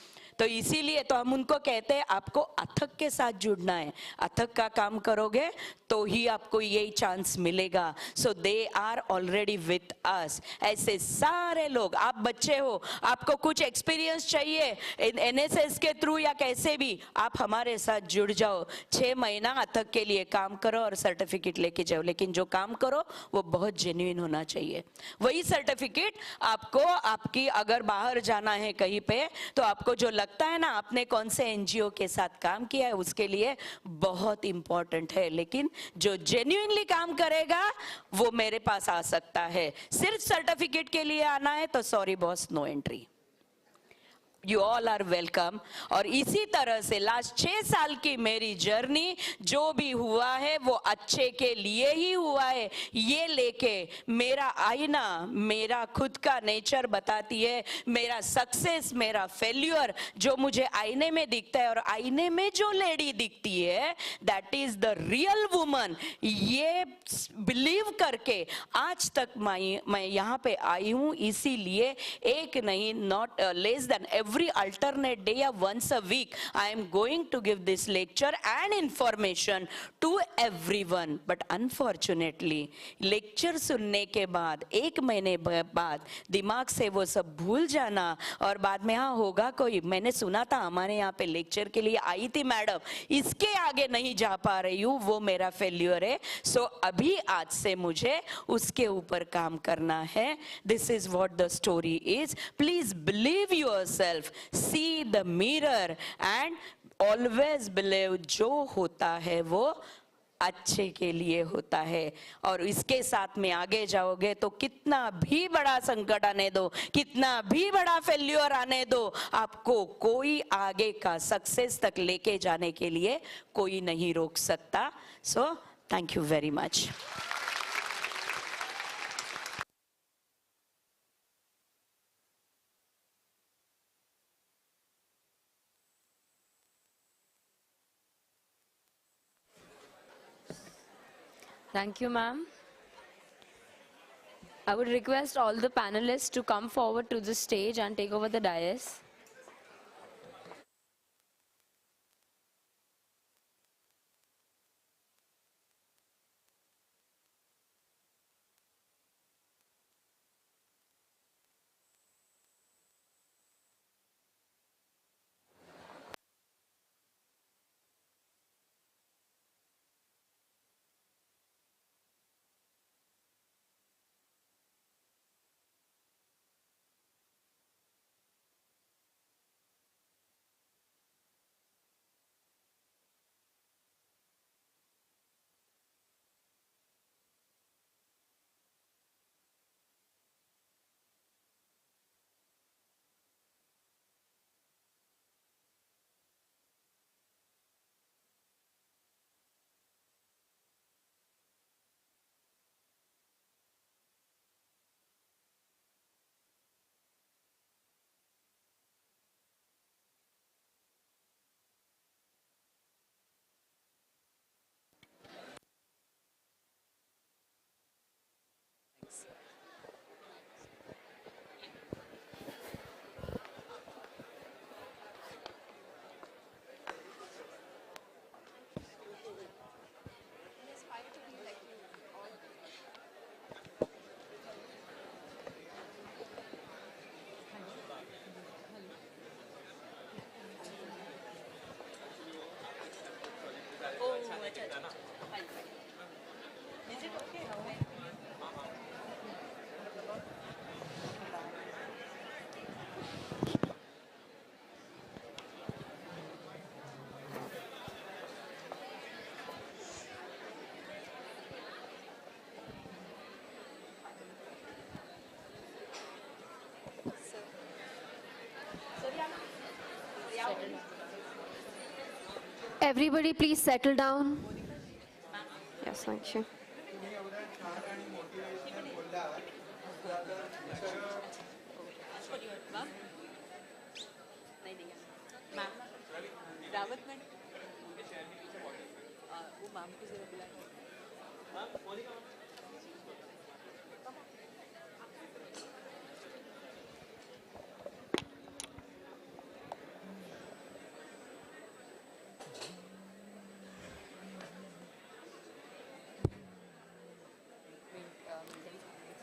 तो इसीलिए तो हम उनको कहते हैं आपको अथक के साथ जुड़ना है, अथक का काम करोगे तो ही आपको यही चांस मिलेगा. So they are already with us. ऐसे सारे लोग, आप बच्चे हो, आपको कुछ एक्सपीरियंस चाहिए एनएसएस के थ्रू या कैसे भी, आप हमारे साथ जुड़ जाओ. 6 महीना अथक के लिए काम करो और सर्टिफिकेट लेके जाओ, लेकिन जो काम करो वो बहुत जेन्युइन होना चाहिए. वही सर्टिफिकेट आपको, आपकी अगर बाहर जाना है कहीं पे, तो आपको जो लगता है ना आपने कौन से एनजीओ के साथ काम किया है, उसके लिए बहुत इंपॉर्टेंट है. लेकिन जो जेन्युइनली काम करेगा वो मेरे पास आ सकता है. सिर्फ सर्टिफिकेट के लिए आना है तो sorry boss, no entry. You all are welcome. और इसी तरह से लास्ट 6 साल की मेरी जर्नी, जो भी हुआ है वो अच्छे के लिए ही हुआ है. ये लेके मेरा आईना, मेरा खुद का नेचर बताती है, मेरा सक्सेस, मेरा फेल्यूर जो मुझे आईने में दिखता है, और आईने में जो लेडी दिखती है that is the real woman. ये बिलीव करके आज तक मैं यहाँ पे आई हूँ. इसीलिए एक नहीं, not less than every alternate day or once a week I am going to give this lecture and information to everyone. But unfortunately lecture सुनने के बाद 1 महीने बाद दिमाग से वो सब भूल जाना, और बाद में हाँ होगा कोई, मैंने सुना था हमारे यहाँ पे लेक्चर के लिए आई थी मैडम, इसके आगे नहीं जा पा रही हूँ, वो मेरा फेल्यूर है. सो अभी आज से मुझे उसके ऊपर काम करना है. This is what the story is. Please believe yourself, see the mirror and always believe जो होता है वो अच्छे के लिए होता है. और इसके साथ में आगे जाओगे तो कितना भी बड़ा संकट आने दो, कितना भी बड़ा फेल्यूर आने दो, आपको कोई आगे का सक्सेस तक लेके जाने के लिए कोई नहीं रोक सकता. So thank you very much. Thank you, ma'am. I would request all the panelists to come forward to the stage and take over the dais. Everybody please settle down. Yes, thank you.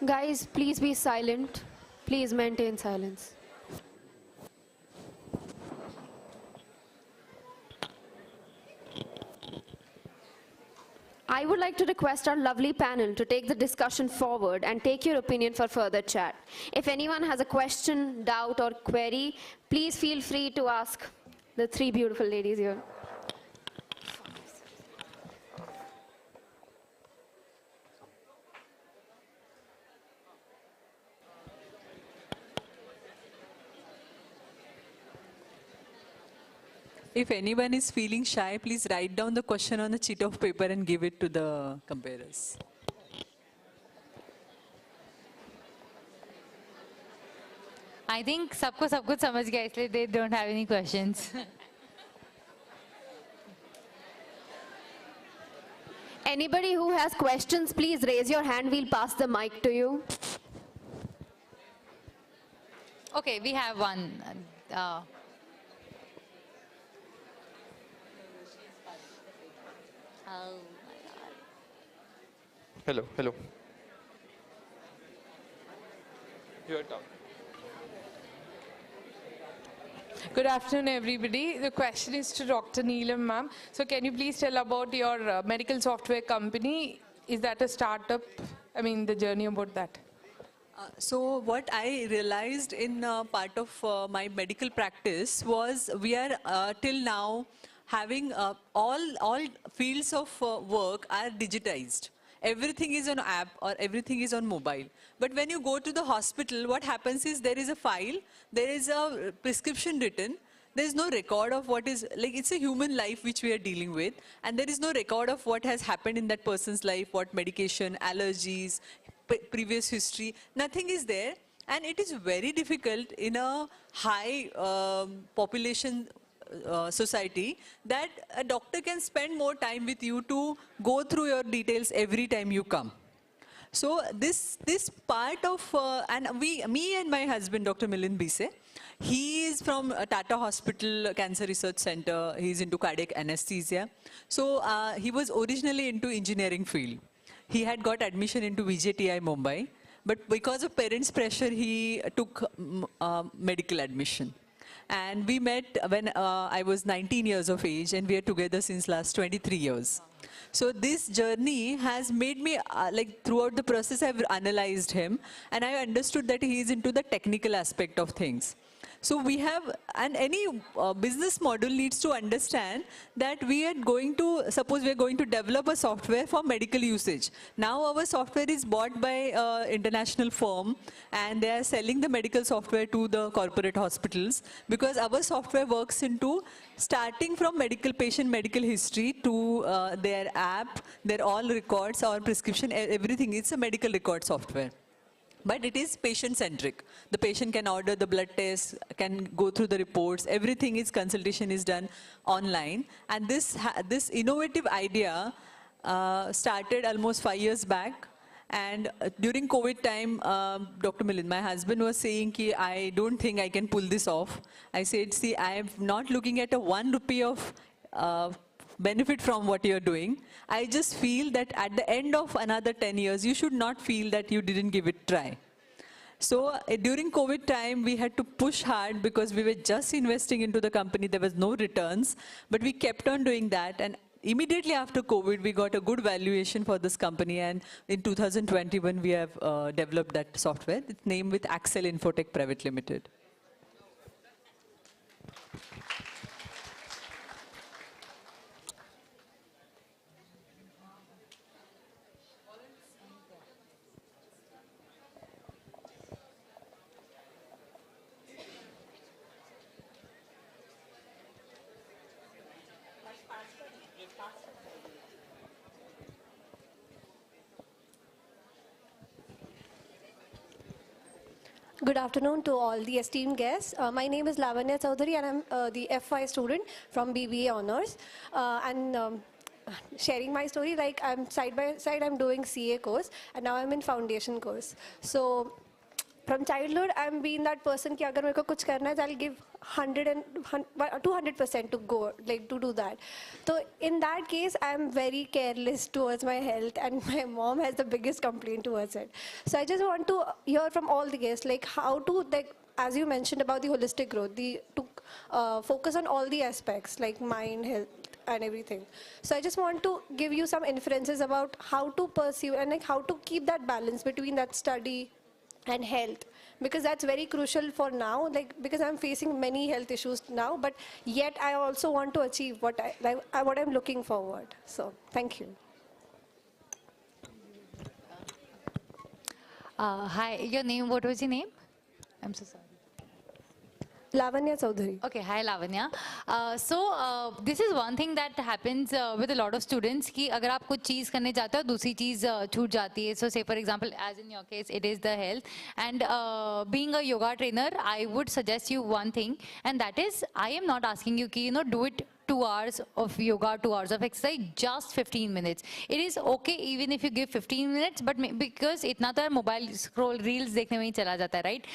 Guys, please be silent. Please maintain silence. I would like to request our lovely panel to take the discussion forward and take your opinion for further chat. If anyone has a question, doubt, or query, please feel free to ask the three beautiful ladies here. If anyone is feeling shy, please write down the question on a sheet of paper and give it to the comparers. I think सबको सब कुछ समझ गया इसलिए they don't have any questions. Anybody who has questions, please raise your hand. We'll pass the mic to you. Okay, we have one. Hello, hello. Your talk. Good afternoon, everybody. The question is to Dr. Neelam, ma'am. So can you please tell about your medical software company? Is that a startup? I mean, the journey about that. So what I realized in part of my medical practice was we are till now having all fields of work are digitized. Everything is on app or everything is on mobile. But when you go to the hospital, what happens is there is a file, there is a prescription written, there is no record of what is, like it's a human life which we are dealing with, and there is no record of what has happened in that person's life, what medication, allergies, previous history, nothing is there. And it is very difficult in a high population society that a doctor can spend more time with you to go through your details every time you come. So this part of, me and my husband, Dr. Milind Bise, he is from Tata Hospital Cancer Research Center. He's into cardiac anesthesia. So he was originally into engineering field. He had got admission into VJTI Mumbai, but because of parents' pressure, he took medical admission. And we met when I was 19 years of age, and we are together since last 23 years. So this journey has made me, like throughout the process, I've analyzed him, and I understood that he is into the technical aspect of things. So we have, and any business model needs to understand that we are going to, suppose we are going to develop a software for medical usage. Now our software is bought by an international firm, and they are selling the medical software to the corporate hospitals, because our software works into starting from medical patient medical history to their app, their all records, our prescription, everything. It's a medical record software. But it is patient-centric. The patient can order the blood test, can go through the reports, everything is, consultation is done online. And this innovative idea started almost 5 years back. And during COVID time, Dr. Milind, my husband, was saying, I don't think I can pull this off. I said, see, I am not looking at a 1 rupee of benefit from what you're doing. I just feel that at the end of another 10 years, you should not feel that you didn't give it a try. So during COVID time, we had to push hard because we were just investing into the company. There was no returns, but we kept on doing that. And immediately after COVID, we got a good valuation for this company. And in 2021, we have developed that software. It's named with Axel Infotech Private Limited. Good afternoon to all the esteemed guests. My name is Lavanya Chaudhary, and I'm the FY student from BBA Honors. Sharing my story, like I'm side by side, I'm doing CA course, and now I'm in foundation course. So from childhood, I'm being that person कि अगर मेरे को कुछ करना है, I'll give 200% to go, like to do that. So in that case, I'm very careless towards my health, and my mom has the biggest complaint towards it. So I just want to hear from all the guests, like how to, like as you mentioned about the holistic growth, to focus on all the aspects like mind, health, and everything. So I just want to give you some inferences about how to pursue and like how to keep that balance between that study and health, because that's very crucial for now, like because I'm facing many health issues now, but yet I also want to achieve what I'm looking forward. So thank you. Hi, your name, what was your name? I'm so sorry. Lavanya Chaudhary. Okay, hi Lavanya. This is one thing that happens with a lot of students कि अगर आप कुछ चीज़ करने जाते हो दूसरी चीज़ छूट जाती है. So say for example, as in your case, it is the health. And being a yoga trainer, I would suggest you one thing, and that is I am not asking you कि do it 2 hours of yoga, 2 hours of exercise, just 15 minutes. It is okay even if you give 15 minutes, but because itna to mobile scroll reels dekhne mein hi chala jata hai, right?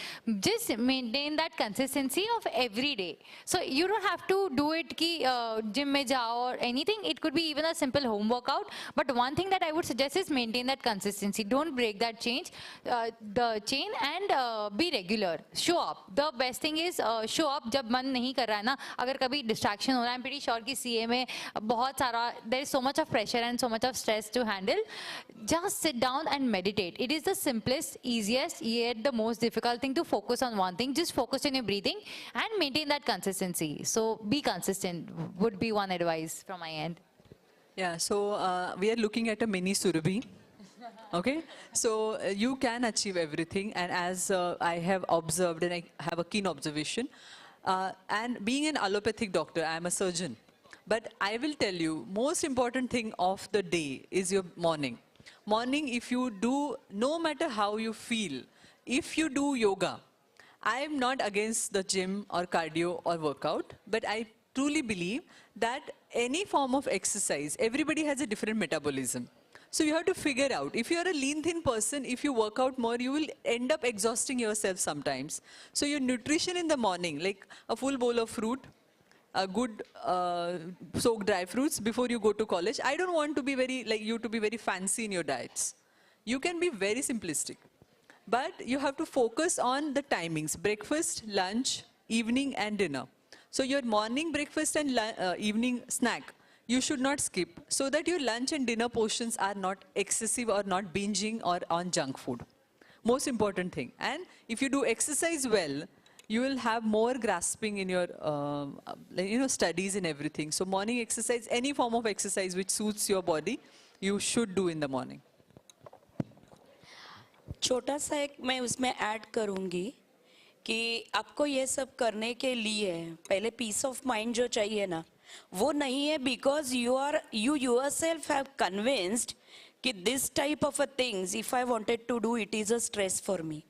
Just maintain that consistency of every day. So you don't have to do it ki gym mein jao or anything. It could be even a simple home workout. But one thing that I would suggest is maintain that consistency. Don't break that the chain, and be regular. Show up. The best thing is show up जब मन नहीं कर रहा है ना. अगर कभी distraction हो रहा है, I'm pretty sure कि CA में बहुत सारा, there is so much of pressure and so much of stress to handle. Just sit down and meditate. It is the simplest, easiest, yet the most difficult thing to focus on one thing. Just focus on your breathing and maintain that consistency. So be consistent would be one advice from my end. Yeah, so we are looking at a mini Surabhi. Okay, so you can achieve everything, and as I have observed, and I have a keen observation, and being an allopathic doctor, I am a surgeon. But I will tell you, most important thing of the day is your morning. Morning, if you do, no matter how you feel, if you do yoga, I am not against the gym or cardio or workout, but I truly believe that any form of exercise, everybody has a different metabolism. So you have to figure out, if you are a lean thin person, if you work out more, you will end up exhausting yourself sometimes. So your nutrition in the morning, like a full bowl of fruit, a good soaked dry fruits before you go to college. I don't want to be you to be very fancy in your diets. You can be very simplistic. But you have to focus on the timings, breakfast, lunch, evening and dinner. So your morning breakfast and evening snack, you should not skip, so that your lunch and dinner portions are not excessive or not binging or on junk food. Most important thing. And if you do exercise well, you will have more grasping in your studies and everything. So morning exercise, any form of exercise which suits your body, you should do in the morning. छोटा सा एक मैं उसमें add करूँगी कि आपको ये सब करने के लिए पहले पीस ऑफ माइंड जो चाहिए ना, वो नहीं है because you yourself have convinced कि this type of a things, if I wanted to do, it is a stress for me.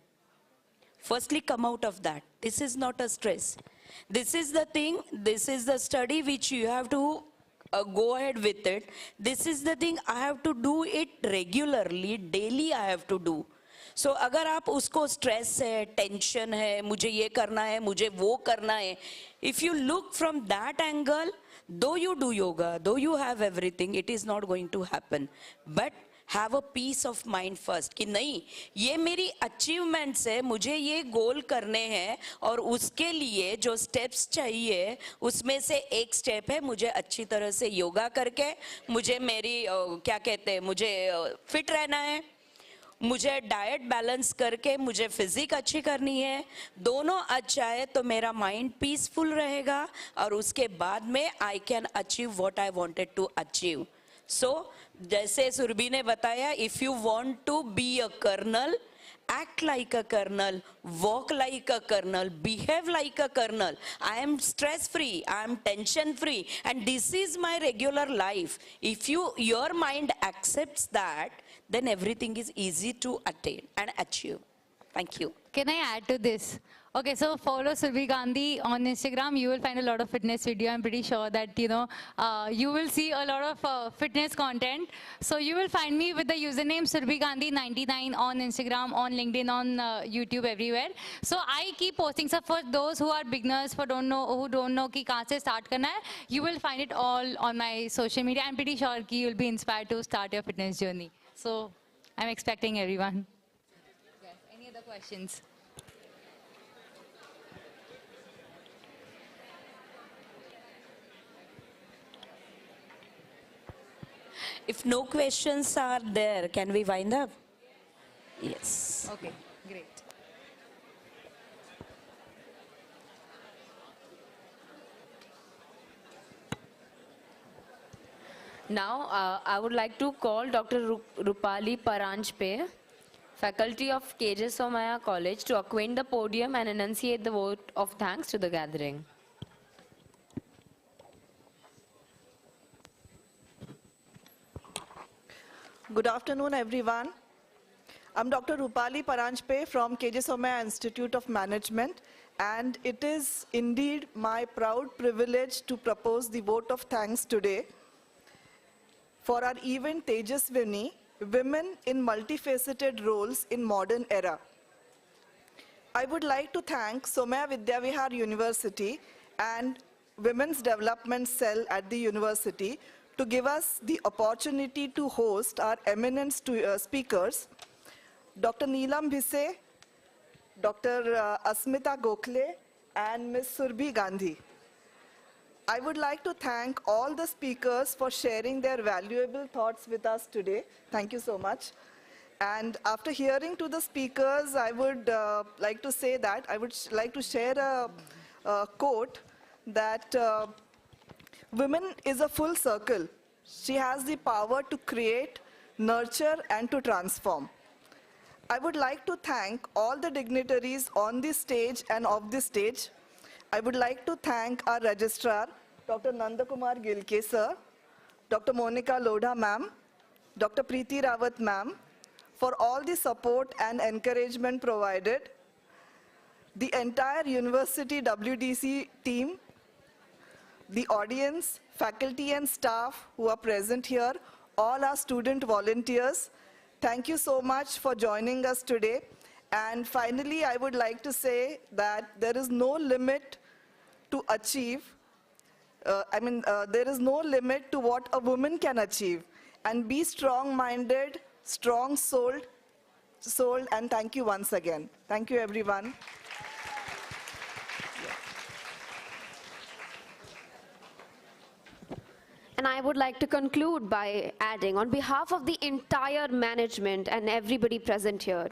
Firstly, come out of that. This is not a stress. This is the thing, this is the study which you have to go ahead with it. This is the thing, I have to do it regularly, daily I have to do. So अगर आप उसको stress है, tension है, मुझे ये करना है, मुझे वो करना है, if you look from that angle, though you do yoga, though you have everything, it is not going to happen. But have a peace of mind first कि नहीं, ये मेरी achievements है, मुझे ये goal करने हैं और उसके लिए जो steps चाहिए उसमें से एक step है मुझे अच्छी तरह से योगा करके मुझे मेरी क्या कहते हैं मुझे fit रहना है, मुझे डाइट बैलेंस करके मुझे फिजिक अच्छी करनी है, दोनों अच्छा है तो मेरा माइंड पीसफुल रहेगा और उसके बाद में I can achieve what I wanted to achieve. So जैसे सुरभि ने बताया, if you want to be a colonel, act like a colonel, walk like a colonel, behave like a colonel. I am stress free, I am tension free, and this is my regular life. If your mind accepts that, then everything is easy to attain and achieve. Thank you. Can I add to this? Okay, so follow Surbhi Gandhi on Instagram. You will find a lot of fitness video. I'm pretty sure that, you will see a lot of fitness content. So you will find me with the username Surbhi Gandhi 99 on Instagram, on LinkedIn, on YouTube, everywhere. So I keep posting stuff for those who are beginners, who don't know ki kahan se start karna hai. You will find it all on my social media. I'm pretty sure ki you'll be inspired to start your fitness journey. So I'm expecting everyone. Yes, any other questions? If no questions are there, can we wind up? Yes. Okay, great. Now, I would like to call Dr. Rupali Paranjpe, faculty of Tejaswini College, to acquaint the podium and enunciate the vote of thanks to the gathering. Good afternoon, everyone. I'm Dr. Rupali Paranjpe from Tejaswini Institute of Management, and it is indeed my proud privilege to propose the vote of thanks today for our event Tejaswini, Women in Multifaceted Roles in Modern Era. I would like to thank Somaiya Vidyavihar University and Women's Development Cell at the university to give us the opportunity to host our eminent speakers, Dr. Neelam Bhise, Dr. Asmita Gokhale, and Ms. Surbhi Gandhi. I would like to thank all the speakers for sharing their valuable thoughts with us today. Thank you so much. And after hearing to the speakers, I would like to say that I would like to share a quote that women is a full circle. She has the power to create, nurture, and to transform. I would like to thank all the dignitaries on this stage and off this stage. I would like to thank our registrar, Dr. Nandakumar Gilke sir, Dr. Monica Lodha ma'am, Dr. Preeti Rawat ma'am, for all the support and encouragement provided, the entire university WDC team, the audience, faculty and staff who are present here, all our student volunteers, thank you so much for joining us today. And finally, I would like to say that there is no limit to achieve. There is no limit to what a woman can achieve. And be strong-minded, strong-souled, and thank you once again. Thank you, everyone. And I would like to conclude by adding, on behalf of the entire management and everybody present here,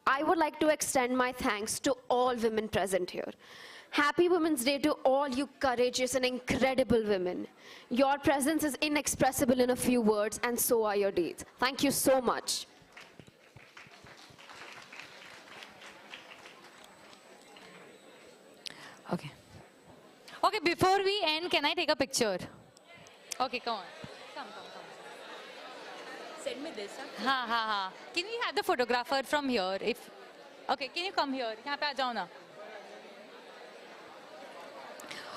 I would like to extend my thanks to all women present here. Happy Women's Day to all you courageous and incredible women. Your presence is inexpressible in a few words, and so are your deeds. Thank you so much. Okay. Okay, before we end, can I take a picture? Okay, come on. Come. Send me this. Ha. Can we have the photographer from here? Okay, can you come here? यहाँ पे आ जाओ ना.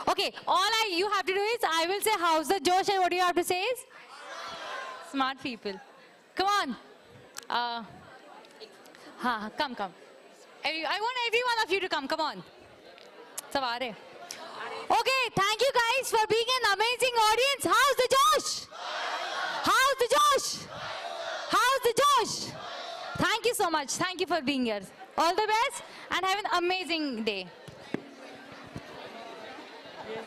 Okay, all you have to do is, I will say, how's the Josh, and what do you have to say is? Smart people. Come on. Come. I want every one of you to come. Come on. Savare. Okay, thank you guys for being an amazing audience. How's the Josh? How's the Josh? How's the Josh? Thank you so much. Thank you for being here. All the best and have an amazing day. Yes.